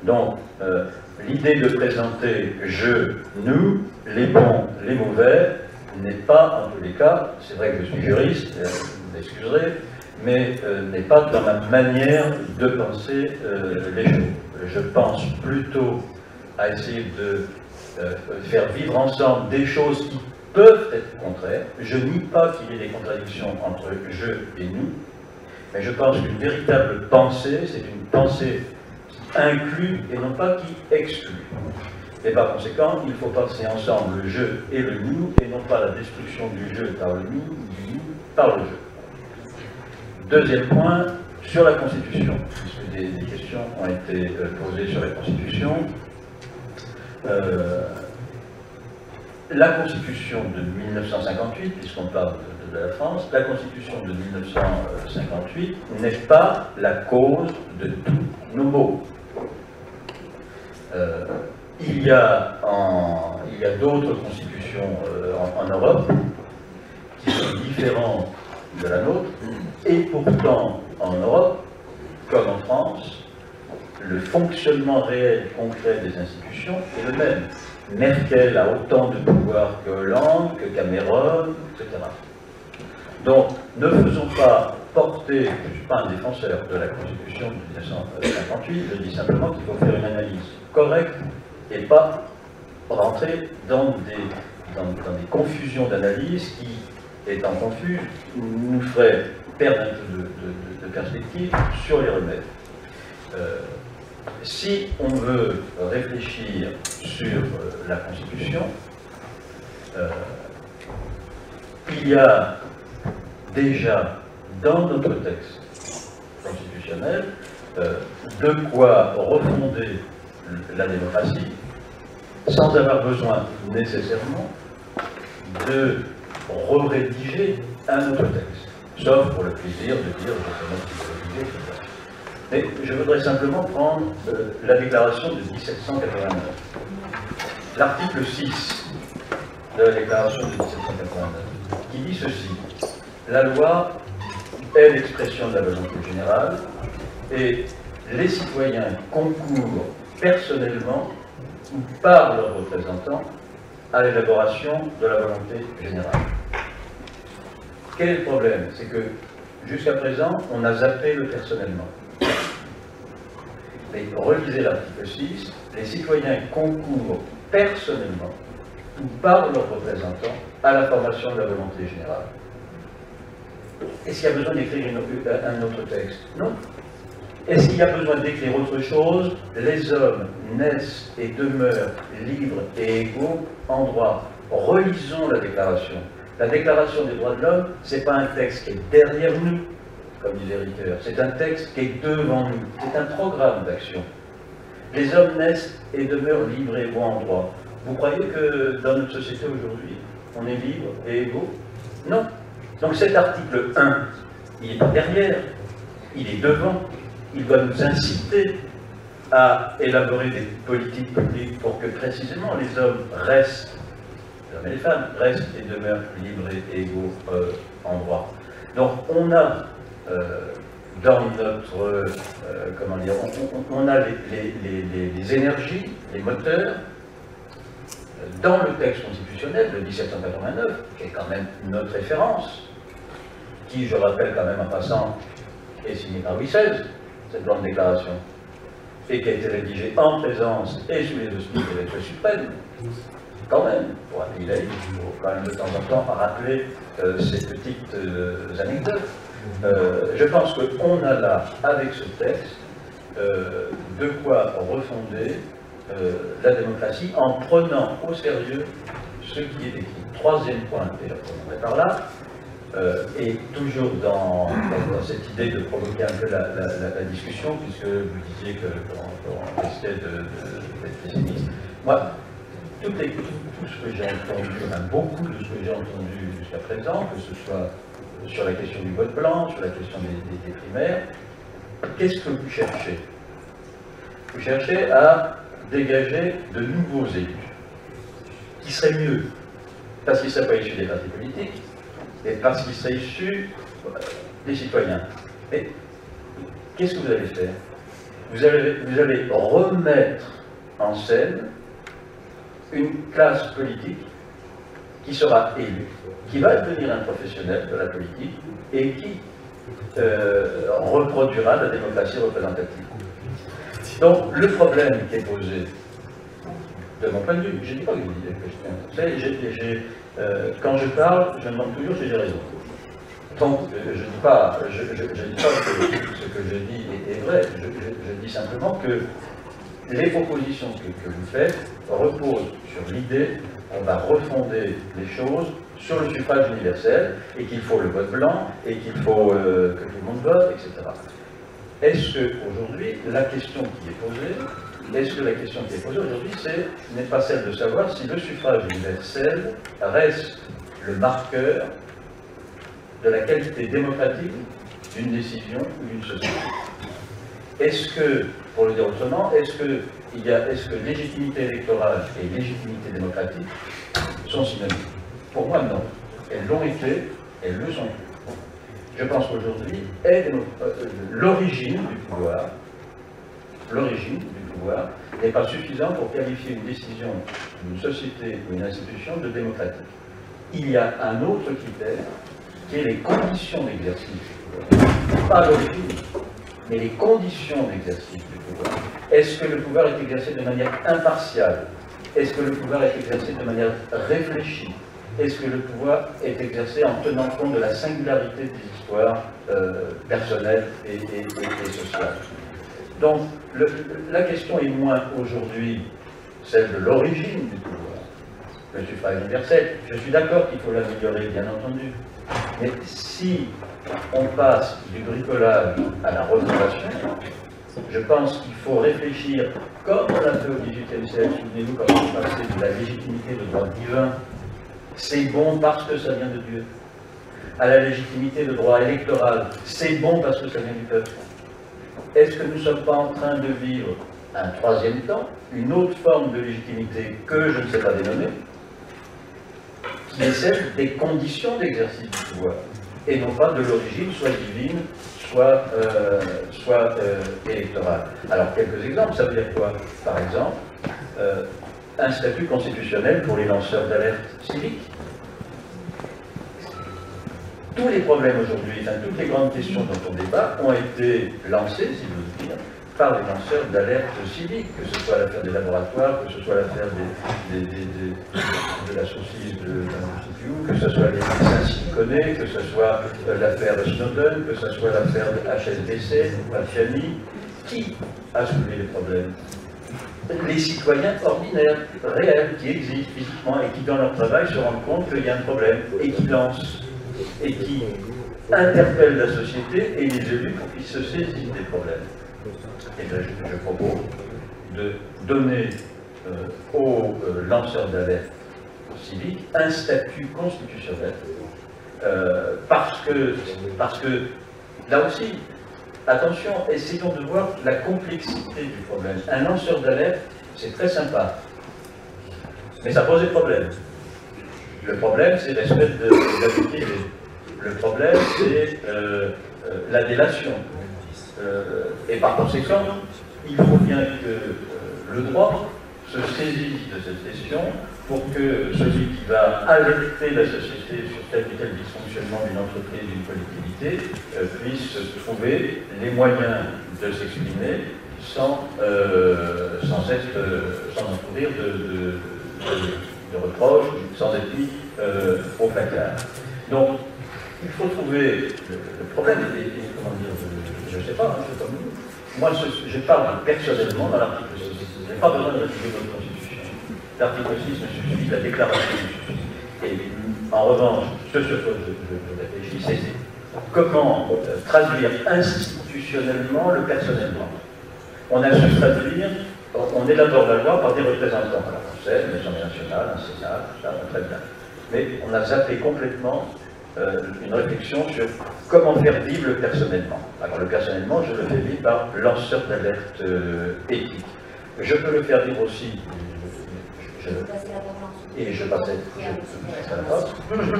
S3: Donc, l'idée de présenter je, nous, les bons, les mauvais, n'est pas, en tous les cas, c'est vrai que je suis juriste, vous m'excuserez, mais n'est pas dans ma manière de penser les choses. Je pense plutôt à essayer de faire vivre ensemble des choses qui peuvent être contraires. Je nie pas qu'il y ait des contradictions entre je et nous, mais je pense qu'une véritable pensée, c'est une pensée qui inclut et non pas qui exclut. Et par conséquent, il faut penser ensemble le je et le nous, et non pas la destruction du je par le nous, du nous par le je. Deuxième point, sur la Constitution, puisque des questions ont été posées sur la Constitution. La Constitution de 1958, puisqu'on parle de la France, la Constitution de 1958 n'est pas la cause de tous nos maux. Il y a d'autres constitutions en Europe qui sont différentes de la nôtre, et pourtant en Europe, comme en France, le fonctionnement réel, concret des institutions est le même. Merkel a autant de pouvoir que Hollande, que Cameron, etc. Donc, ne faisons pas porter, je ne suis pas un défenseur de la Constitution de 1958, je dis simplement qu'il faut faire une analyse correcte et pas rentrer dans des confusions d'analyse qui, étant confuses, nous feraient perdre un peu de perspective sur les remèdes. Si on veut réfléchir sur la Constitution, il y a déjà dans notre texte constitutionnel de quoi refonder la démocratie sans avoir besoin nécessairement de rédiger un autre texte, sauf pour le plaisir de dire justement qu'il faut rédiger, etc. Mais je voudrais simplement prendre la déclaration de 1789. L'article 6 de la déclaration de 1789, qui dit ceci: la loi est l'expression de la volonté générale et les citoyens concourent personnellement ou par leurs représentants à l'élaboration de la volonté générale. Quel est le problème? C'est que jusqu'à présent, on a zappé le personnellement. Mais relisez l'article 6, les citoyens concourent personnellement ou par leurs représentants à la formation de la volonté générale. Est-ce qu'il y a besoin d'écrire un autre texte? Non. Est-ce qu'il y a besoin d'écrire autre chose? Les hommes naissent et demeurent libres et égaux en droit. Relisons la déclaration. La déclaration des droits de l'homme, ce n'est pas un texte qui est derrière nous, comme disait Ricoeur, c'est un texte qui est devant nous. C'est un programme d'action. Les hommes naissent et demeurent libres et égaux en droit. Vous croyez que dans notre société aujourd'hui, on est libre et égaux? Non. Donc cet article 1, il n'est pas derrière, il est devant. Il doit nous inciter à élaborer des politiques publiques pour que précisément les hommes restent, les hommes et les femmes, restent et demeurent libres et égaux en droit. Donc on a dans notre, comment dire, on a les énergies, les moteurs, dans le texte constitutionnel de 1789, qui est quand même notre référence, qui, je rappelle quand même en passant, est signée par Louis XVI, cette grande déclaration, et qui a été rédigée en présence et sous les auspices de l'État suprême, quand même, pour un pays laïque, il faut quand même de temps en temps rappeler ces petites anecdotes. Je pense qu'on a là, avec ce texte, de quoi refonder la démocratie en prenant au sérieux ce qui est écrit. Troisième point, et je reprendrai par là, et toujours dans cette idée de provoquer un peu la discussion, puisque vous disiez qu'on risquait d'être pessimiste. Moi, tout ce que j'ai entendu, beaucoup de ce que j'ai entendu jusqu'à présent, que ce soit sur la question du vote blanc, sur la question des primaires, qu'est-ce que vous cherchez? Vous cherchez à dégager de nouveaux élus, qui seraient mieux, parce qu'ils ne seraient pas issus des partis politiques, et parce qu'ils seraient issus des citoyens. Et qu'est-ce que vous allez faire? Vous allez remettre en scène une classe politique qui sera élue, qui va devenir un professionnel de la politique et qui reproduira la démocratie représentative. Donc le problème qui est posé, de mon point de vue, je ne dis pas que quand je parle, je me demande toujours si j'ai raison. Donc je ne dis pas que ce que je dis est vrai, je dis simplement que les propositions que vous faites reposent sur l'idée qu'on va refonder les choses sur le suffrage universel et qu'il faut le vote blanc et qu'il faut que tout le monde vote, etc. Est-ce qu'aujourd'hui, la question qui est posée, aujourd'hui, n'est pas celle de savoir si le suffrage universel reste le marqueur de la qualité démocratique d'une décision ou d'une société? Est-ce que, pour le dire autrement, est-ce que légitimité électorale et légitimité démocratique sont synonymes? Pour moi, non. Elles l'ont été, elles le sont plus. Je pense qu'aujourd'hui, l'origine du pouvoir n'est pas suffisante pour qualifier une décision d'une société ou une institution de démocratique. Il y a un autre critère qui est les conditions d'exercice. Pas l'origine, mais les conditions d'exercice du pouvoir. Est-ce que le pouvoir est exercé de manière impartiale? Est-ce que le pouvoir est exercé de manière réfléchie? Est-ce que le pouvoir est exercé en tenant compte de la singularité des histoires personnelles et sociales? Donc, la question est moins aujourd'hui celle de l'origine du pouvoir, le suffrage universel. Je suis d'accord qu'il faut l'améliorer, bien entendu. Mais si on passe du bricolage à la refondation, je pense qu'il faut réfléchir, comme on l'a fait au XVIIIe siècle, souvenez-vous quand on est passé de la légitimité de droit divin, c'est bon parce que ça vient de Dieu, à la légitimité de droit électoral, c'est bon parce que ça vient du peuple. Est-ce que nous ne sommes pas en train de vivre un troisième temps, une autre forme de légitimité que je ne sais pas dénommer, qui est celle des conditions d'exercice du pouvoir, et non pas de l'origine, soit divine, soit électorale. Alors, quelques exemples, ça veut dire quoi? Par exemple, un statut constitutionnel pour les lanceurs d'alerte civique. Tous les problèmes aujourd'hui, enfin, toutes les grandes questions dont on débat ont été lancées, si vous dire, par les lanceurs d'alerte civique, que ce soit l'affaire des laboratoires, que ce soit l'affaire de la saucisse de l'Institut, que ce soit les Saint-Siconais, que ce soit l'affaire de Snowden, que ce soit l'affaire de HSBC, Paciani. Qui a soulevé les problèmes? Les citoyens ordinaires, réels, qui existent physiquement et qui, dans leur travail, se rendent compte qu'il y a un problème et qui lancent, et qui interpellent la société et les élus pour qu'ils se saisissent des problèmes. Et bien, je propose de donner aux lanceurs d'alerte civique un statut constitutionnel, parce que, là aussi, attention, essayons de voir la complexité du problème. Un lanceur d'alerte, c'est très sympa, mais ça pose des problèmes. Le problème, c'est l'espèce de la vie. Le problème, c'est la délation. Et par conséquent, il faut bien que le droit se saisisse de cette question pour que celui qui va alerter la société sur tel ou tel dysfonctionnement d'une entreprise, d'une collectivité, puisse trouver les moyens de s'exprimer sans encourir de reproches, sans être mis au placard. Donc, il faut trouver le problème, comment dire, je ne sais pas, comme nous. Moi, je parle personnellement dans l'article 6. Je n'ai pas besoin de rédiger votre Constitution. L'article 6 me suffit, la déclaration me suffit. Et en revanche, ce sur quoi je réfléchis, c'est comment traduire institutionnellement le personnellement. On a su traduire, on élabore la loi par des représentants, à la Conseil, l'Assemblée nationale, un Sénat, tout ça, très bien. Mais on a zappé complètement une réflexion sur comment faire vivre le personnellement. Alors le personnellement, je le fais vivre par lanceur d'alerte éthique. Je peux le faire vivre aussi, et je passe à la poste, toujours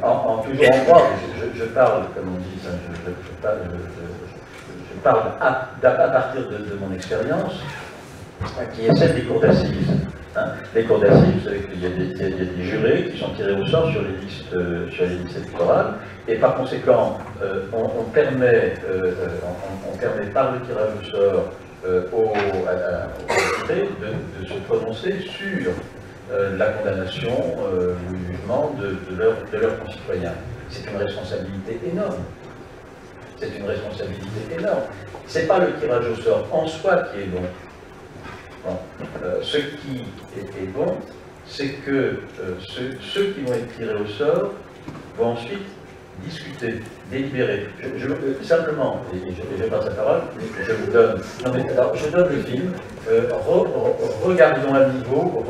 S3: en droit, je parle, comme on dit, je parle à partir de mon expérience, qui est celle des cours d'assises. Les cours d'assises, vous savez qu'il y a des jurés qui sont tirés au sort sur les listes électorales, et par conséquent, on permet par le tirage au sort aux jurés de se prononcer sur la condamnation ou le jugement de leurs concitoyens. C'est une responsabilité énorme. C'est une responsabilité énorme. Ce n'est pas le tirage au sort en soi qui est bon. Bon. Ce qui est bon, c'est que ceux qui vont être tirés au sort vont ensuite discuter, délibérer. Simplement, et je passe la parole, je vous donne. Non mais alors, je donne le film. Regardons à niveau,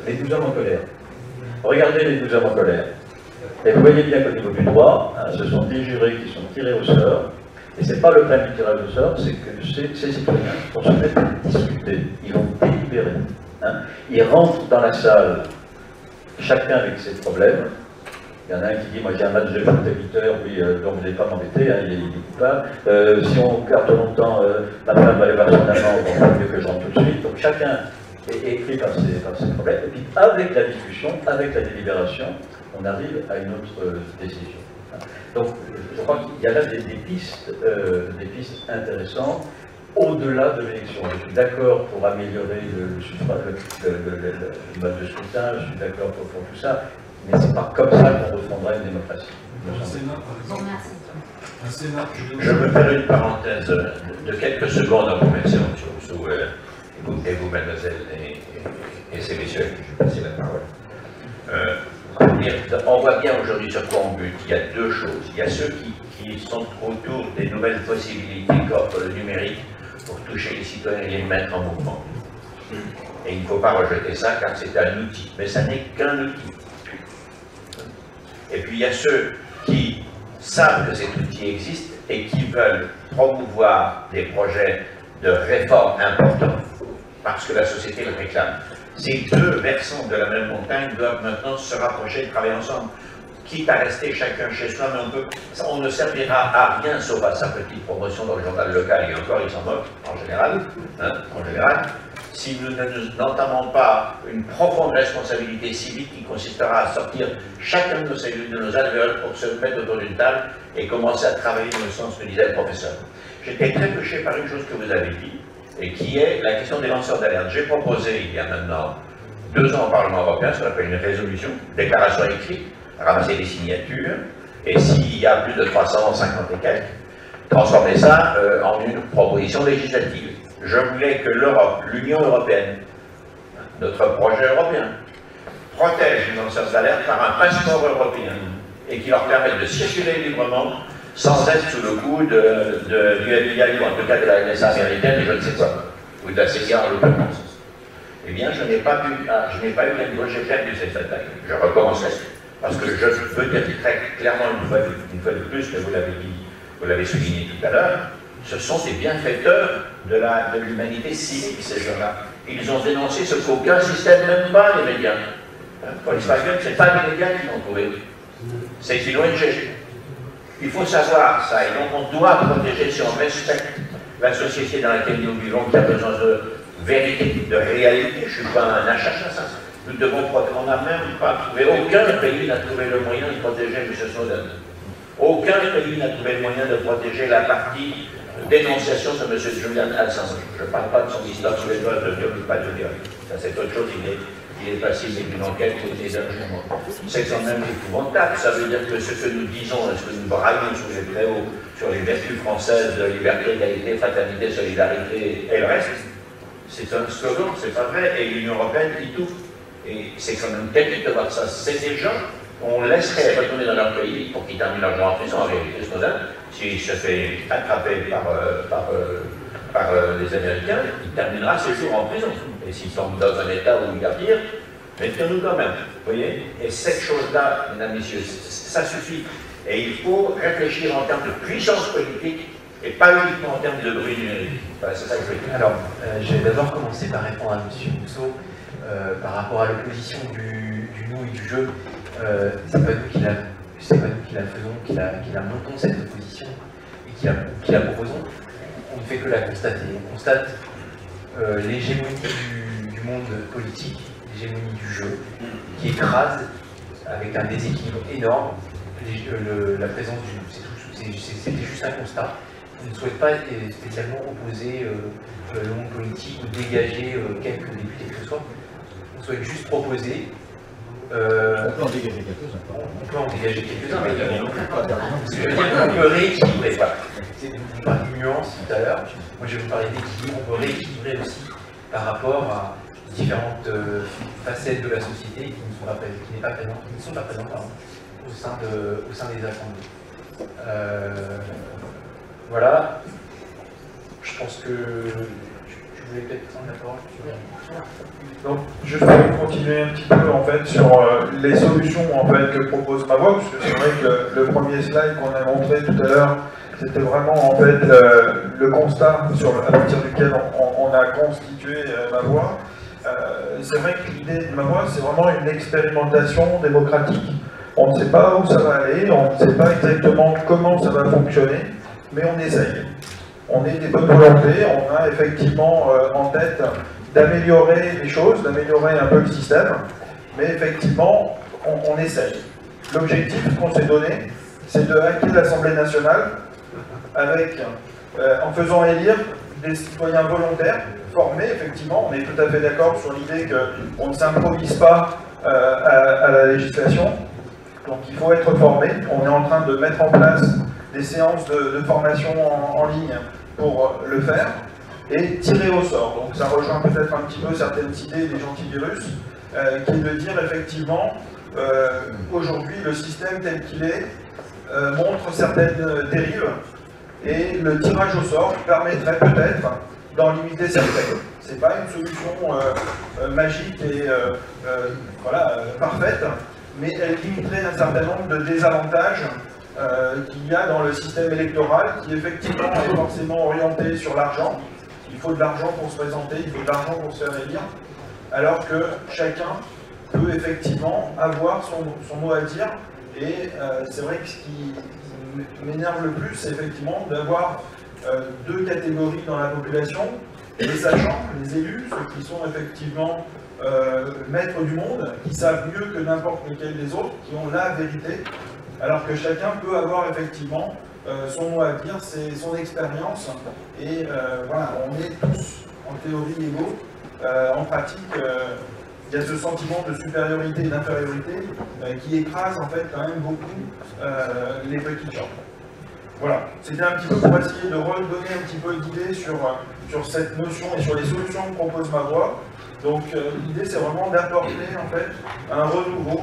S3: les 12 hommes en colère. Regardez les 12 hommes en colère. Et vous voyez bien qu'au niveau du droit, ce sont des jurés qui sont tirés au sort. Et ce n'est pas le problème du tirage au sort, c'est que ces citoyens vont se mettre à discuter, ils vont délibérer. Ils rentrent dans la salle, chacun avec ses problèmes. Il y en a un qui dit, moi j'ai un match de foot à 8 heures, oui, donc vous n'allez pas m'embêter, il est coupable. Si on garde longtemps, ma femme va aller voir son amant, on va mieux que je rentre tout de suite. Donc chacun écrit par ces problèmes, et puis avec la discussion, avec la délibération, on arrive à une autre décision. Donc, je crois qu'il y a là des pistes intéressantes au-delà de l'élection. Je suis d'accord pour améliorer le mode de scrutin, je suis d'accord pour tout ça, mais c'est pas comme ça qu'on refondera une démocratie.
S8: Un Sénat, par exemple. Un Sénat.
S1: Je veux faire une parenthèse de quelques secondes en remerciant M. Rousseau et vous, mademoiselle, et ces messieurs à qui je vais passer la parole. On voit bien aujourd'hui sur quoi on bute. Il y a deux choses. Il y a ceux qui sont autour des nouvelles possibilités qu'offre le numérique pour toucher les citoyens et les mettre en mouvement. Et il ne faut pas rejeter ça car c'est un outil. Mais ça n'est qu'un outil. Et puis il y a ceux qui savent que cet outil existe et qui veulent promouvoir des projets de réforme importants parce que la société le réclame. Ces deux versants de la même montagne doivent maintenant se rapprocher et travailler ensemble. Quitte à rester chacun chez soi, mais on ne servira à rien sauf à sa petite promotion dans le journal local, et encore ils s'en moquent en général, si nous n'entamons pas une profonde responsabilité civique qui consistera à sortir chacun de nos cellules, de nos alvéoles pour se mettre autour d'une table et commencer à travailler dans le sens que disait le professeur. J'étais très touché par une chose que vous avez dit, et qui est la question des lanceurs d'alerte. J'ai proposé, il y a maintenant 2 ans au Parlement européen, ce qu'on appelle une résolution, déclaration écrite, ramasser des signatures, et s'il y a plus de 350 et quelques, transformer ça en une proposition législative. Je voulais que l'Europe, l'Union européenne, notre projet européen, protège les lanceurs d'alerte par un passeport européen, et qui leur permette de circuler librement, sans être sous le coup du FBI, ou en tout cas de la NSA américaine, et je ne sais quoi, ou de la CIA en l'occurrence. Eh bien, je n'ai pas eu la niveau, j'ai perdu cette bataille. Je recommencerai. Parce que je veux dire très clairement une fois de plus, que vous l'avez souligné tout à l'heure, ce sont des bienfaiteurs de l'humanité civique, ces gens-là. Ils ont dénoncé ce qu'aucun système, même pas les médias. Volkswagen, ce n'est pas les médias qui l'ont trouvé. C'est une ONG. Il faut savoir ça, et donc on doit protéger, si on respecte la société dans laquelle nous vivons, qui a besoin de vérité, de réalité. Je ne suis pas un assassin. Nous devons protéger. On n'a même pas trouvé, aucun pays n'a trouvé le moyen de protéger M. Snowden. Aucun pays n'a trouvé le moyen de protéger la partie dénonciation de M. Julian Assange. Je ne parle pas de son histoire suédoise de viol ou pas de viol. Ça, c'est autre chose. Il est passible d'une enquête ou des jugement. C'est quand même épouvantable. Ça veut dire que ce que nous disons, ce que nous braillons sous les très hauts, sur les vertus françaises de liberté, égalité, fraternité, solidarité et le reste, c'est un slogan, c'est pas vrai. Et l'Union européenne dit tout. Et c'est quand même terrible de voir ça. C'est des gens qu'on laisserait retourner dans leur pays pour qu'ils terminent leur jour en prison. En réalité, Snowden, s'il se fait attraper par les Américains, il terminera ses jours en prison. Et s'il tombe dans un état où il y a pire, mettons-nous quand même. Vous voyez? Et cette chose-là, mesdames, messieurs, ça suffit. Et il faut réfléchir en termes de puissance politique et pas uniquement en termes de bruit numérique. Voilà, c'est ça que je veux dire.
S4: Alors, je vais d'abord commencer par répondre à M. Rousseau par rapport à l'opposition du nous et du jeu. C'est pas nous qui la faisons, qui la montons cette opposition et qui la proposons. On ne fait que la constater. On constate l'hégémonie du monde politique, l'hégémonie du jeu, qui écrase avec un déséquilibre énorme la présence du nous. C'était juste un constat. On ne souhaite pas spécialement opposer le monde politique ou dégager quelques députés que ce soit. On souhaite juste proposer.
S3: On peut en dégager quelques-uns.
S4: On peut en dégager quelques-uns, mais je veux dire qu'on peut rééquilibrer. Voilà. Vous parlez de nuance tout à l'heure. Moi, je vais vous parler d'équilibre. On peut rééquilibrer aussi par rapport à différentes facettes de la société qui ne sont pas présentes, au sein des assemblées. Voilà. Je pense que tu voulais peut-être prendre la parole.
S5: Donc, juste pour continuer un petit peu en fait sur les solutions en fait que propose Mavoie, parce que c'est vrai que le premier slide qu'on a montré tout à l'heure, c'était vraiment en fait le constat à partir duquel on a constitué Mavoie. C'est vrai que l'idée de Mavoie, c'est vraiment une expérimentation démocratique. On ne sait pas où ça va aller, on ne sait pas exactement comment ça va fonctionner, mais on essaye. On est des bonnes volontés, on a effectivement en tête
S15: d'améliorer les choses, d'améliorer un peu le système, mais effectivement, on essaye. L'objectif qu'on s'est donné, c'est de hacker l'Assemblée nationale en faisant élire des citoyens volontaires, formés, effectivement. On est tout à fait d'accord sur l'idée qu'on ne s'improvise pas à la législation, donc il faut être formé. On est en train de mettre en place des séances de formation en ligne pour le faire, et tirer au sort. Donc ça rejoint peut-être un petit peu certaines idées des antivirus, qui est de dire effectivement, aujourd'hui le système tel qu'il est montre certaines dérives, et le tirage au sort permettrait peut-être d'en limiter certaines. Ce n'est pas une solution magique et parfaite, mais elle limiterait un certain nombre de désavantages qu'il y a dans le système électoral, qui effectivement est forcément orienté sur l'argent. Il faut de l'argent pour se présenter, il faut de l'argent pour se faire élire, alors que chacun peut effectivement avoir son mot à dire. Et c'est vrai que ce qui m'énerve le plus, c'est effectivement d'avoir deux catégories dans la population: les sachants, les élus, ceux qui sont effectivement maîtres du monde, qui savent mieux que n'importe lequel des autres, qui ont la vérité, alors que chacun peut avoir effectivement son mot à dire, c'est son expérience, et voilà, on est tous en théorie égaux. En pratique, il y a ce sentiment de supériorité et d'infériorité qui écrase en fait quand même beaucoup les petits gens. Voilà, c'était un petit peu pour essayer de redonner un petit peu d'idées sur cette notion et sur les solutions que propose ma voix. Donc l'idée, c'est vraiment d'apporter en fait un renouveau,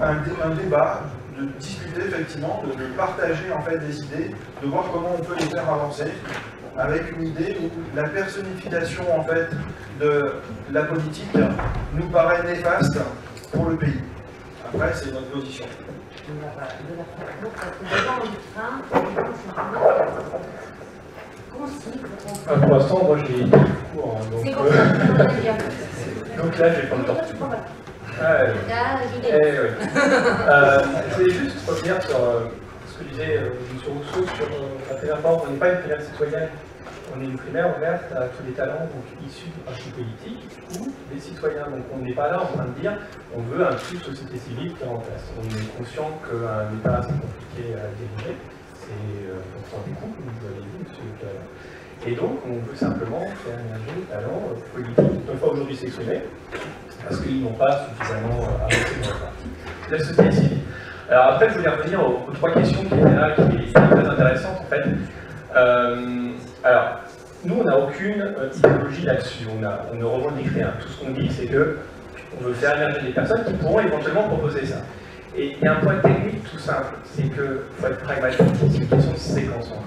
S15: un débat, de discuter effectivement, de partager en fait des idées, de voir comment on peut les faire avancer, avec une idée où la personnification en fait de la politique nous paraît néfaste pour le pays. Après, c'est notre position.
S7: Pour l'instant, moi je l'ai court. Donc là, je vais prendre le temps. Je voulais juste revenir sur ce que disait M. Rousseau sur la primaire. On n'est pas une primaire citoyenne, on est une primaire ouverte à tous les talents issus du parti politique ou des citoyens. Donc on n'est pas là en train de dire on veut un truc société civile qui remplace. On est conscient qu'un État c'est compliqué à diriger, on prend des coups, comme vous avez dit, M. Claire. Et donc on veut simplement faire émerger les talents politiques qui ne peuvent pas aujourd'hui s'exprimer, parce qu'ils n'ont pas suffisamment avancé dans leur parti. La société civile. Alors après, je voulais revenir aux trois questions qui étaient là, qui sont très intéressantes en fait. Alors, nous, on n'a aucune idéologie là-dessus, on ne revendique rien. Tout ce qu'on dit, c'est qu'on veut faire émerger des personnes qui pourront éventuellement proposer ça. Et il y a un point technique tout simple, c'est qu'il faut être pragmatique, c'est une question de séquencement.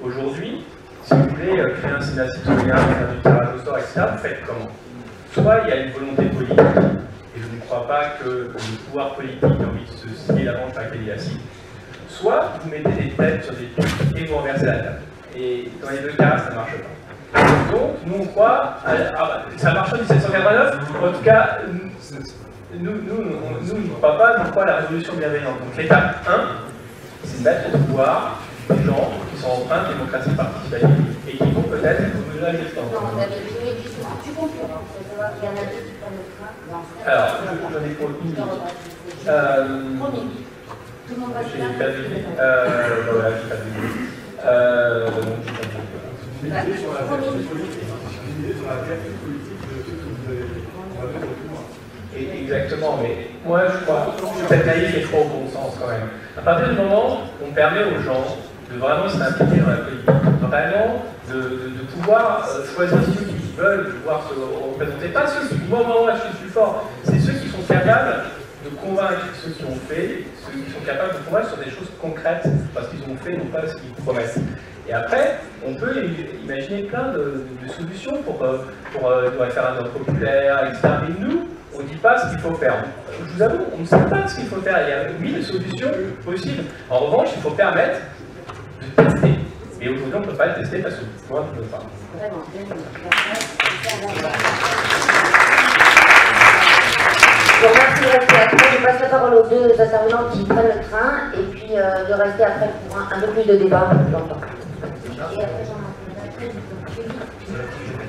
S7: Aujourd'hui, si vous voulez créer un Sénat citoyen, faire du tirage au sort, etc., vous faites comment? Soit il y a une volonté politique, et je ne crois pas que le pouvoir politique ait envie de se scier la manche à laquelle il est assis, soit vous mettez des têtes sur des trucs et vous renversez la table. Et dans les deux cas, ça ne marche pas. Donc, nous on croit, ça marche en 1789, en tout cas, nous ne croit pas, nous croit à la résolution bienveillante. Donc l'étape 1, c'est de mettre au pouvoir des gens qui sont empreints de démocratie participative et qui vont peut-être être au-delà de l'existence.
S2: Tu comprends, il y en a deux qui prennent le train.
S7: Alors, j'en ai pour une minute.
S2: Tout le monde va
S7: j'ai perdu l'idée. Voilà, j'ai perdu l'idée. Exactement, mais moi je crois que cette naïf est trop au bon sens quand même. À partir du moment où on permet aux gens de vraiment s'impliquer dans la politique, vraiment de pouvoir choisir ceux qui veulent pouvoir se représenter, pas ceux qui, moi je suis plus fort, c'est ceux qui sont capables de convaincre ceux qui ont fait, ceux qui sont capables de convaincre sur des choses concrètes, parce qu'ils ont fait, non pas ce qu'ils promettent. Et après, on peut imaginer plein de solutions pour référendum populaire, etc. Mais nous, on ne dit pas ce qu'il faut faire. Je vous avoue, on ne sait pas ce qu'il faut faire. Il y a 1000 solutions possibles. En revanche, il faut permettre de tester. Et aujourd'hui, on ne peut pas le tester parce que moi, je ne peux pas.
S2: Je vous remercie de rester après. Je passe la parole aux deux intervenants qui prennent le train et puis de rester après pour un peu plus de débat plus longtemps. Et après,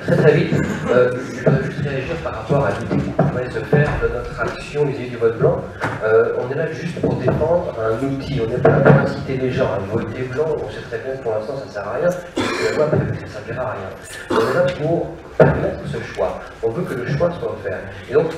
S6: Très très vite, je voudrais juste réagir par rapport à l'idée qui pourrait se faire de notre action vis-à-vis du vote blanc. On est là juste pour défendre un outil, on n'est pas là pour inciter les gens à voter blanc, on sait très bien que pour l'instant ça ne sert à rien, et que la loi prévu que ça ne servira à rien. On est là pour permettre ce choix, on veut que le choix soit offert. Et donc,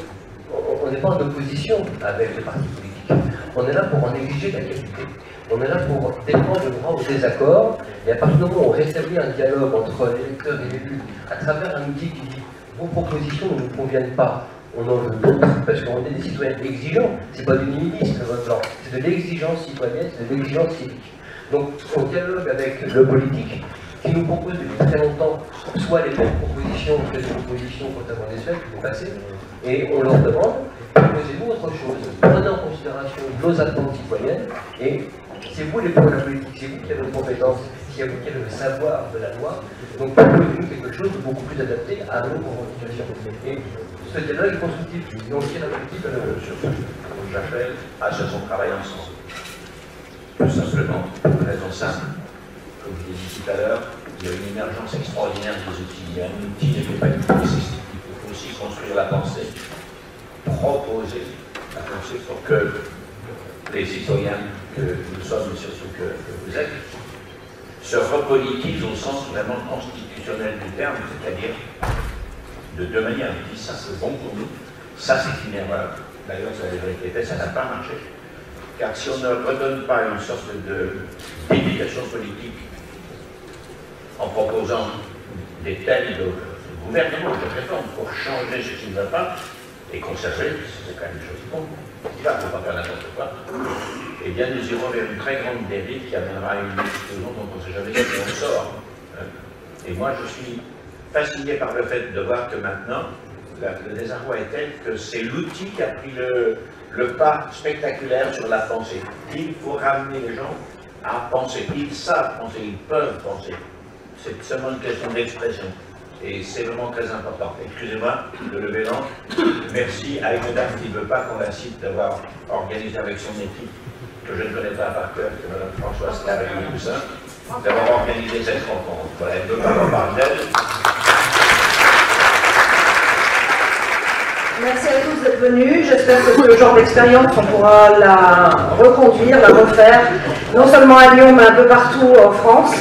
S6: on n'est pas en opposition avec les partis politiques, on est là pour en exiger la qualité. On est là pour défendre le droit au désaccord, et à partir du moment où on rétablit un dialogue entre l'électeur et l'élu, à travers un outil qui dit vos propositions ne nous conviennent pas, on en veut d'autres, parce qu'on est des citoyens exigeants, c'est pas du nihilisme le vote blanc, c'est de l'exigence citoyenne, c'est de l'exigence civique. Donc on dialogue avec le politique, qui nous propose depuis très longtemps soit les mêmes propositions que les propositions notamment des Suèdes qui sont passées, et on leur demande proposez-vous autre chose, prenez en considération nos attentes citoyennes, et c'est vous les pros de la politique, c'est vous qui avez les compétences, c'est vous qui avez le savoir de la loi, donc proposez-nous quelque chose de beaucoup plus adapté à nos revendications. Et ce dialogue est constructif, donc il y a la politique
S1: j'appelle à ce qu'on travaille ensemble. Tout simplement, pour une raison simple. Comme je l'ai dit tout à l'heure, il y a une émergence extraordinaire des outils. Un outil n'est pas une nécessité. Il faut aussi construire la pensée, proposer la pensée pour que les citoyens que nous sommes et surtout que vous êtes se repolitisent au sens vraiment constitutionnel du terme, c'est-à-dire de deux manières. On dit ça c'est bon pour nous, ça c'est une erreur. D'ailleurs, ça a déjà été fait, ça n'a pas marché. Car si on ne redonne pas une sorte d'éducation politique en proposant des thèmes de gouvernement, de réforme pour changer ce qui ne va pas et conserver, c'est quand même une chose bonne. Il ne faut pas faire n'importe quoi. Eh bien, nous irons vers une très grande dérive qui amènera à une explosion dont on ne sait jamais si on sort. Et moi, je suis fasciné par le fait de voir que maintenant, le désarroi est tel que c'est l'outil qui a pris le pas spectaculaire sur la pensée. Il faut ramener les gens à penser. Ils savent penser, ils peuvent penser. C'est seulement une question d'expression. Et c'est vraiment très important. Excusez-moi de lever l'encre. Merci à une dame qui ne veut pas qu'on la cite d'avoir organisé avec son équipe, que je ne connais pas par cœur, que Mme Françoise Carré-Toussaint, d'avoir organisé cette rencontre. Voilà, elle ne veut pas qu'on parle d'elle.
S16: Merci à tous d'être venus. J'espère que ce genre d'expérience, on pourra la reconduire, la refaire, non seulement à Lyon, mais un peu partout en France.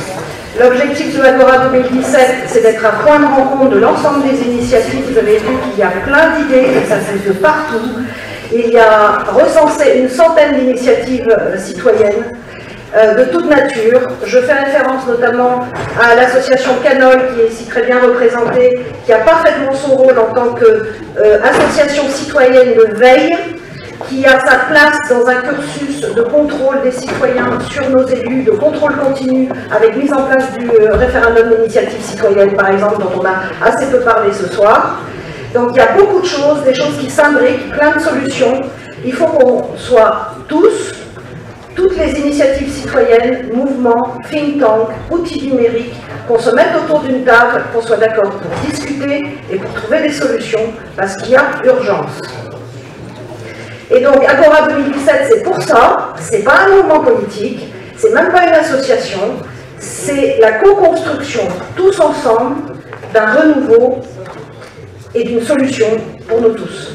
S16: L'objectif de l'Agora 2017, c'est d'être un point de rencontre de l'ensemble des initiatives. Vous avez vu qu'il y a plein d'idées, et ça se fait de partout. Il y a recensé une centaine d'initiatives citoyennes de toute nature. Je fais référence notamment à l'association Canol, qui est ici très bien représentée, qui a parfaitement son rôle en tant qu'association citoyenne de veille, qui a sa place dans un cursus de contrôle des citoyens sur nos élus, de contrôle continu, avec mise en place du référendum d'initiative citoyenne, par exemple, dont on a assez peu parlé ce soir. Donc il y a beaucoup de choses, des choses qui s'imbriquent, plein de solutions. Il faut qu'on soit tous, toutes les initiatives citoyennes, mouvements, think tank, outils numériques, qu'on se mette autour d'une table, qu'on soit d'accord pour discuter et pour trouver des solutions, parce qu'il y a urgence. Et donc Agora 2017, c'est pour ça, c'est pas un mouvement politique, c'est même pas une association, c'est la co-construction, tous ensemble, d'un renouveau et d'une solution pour nous tous.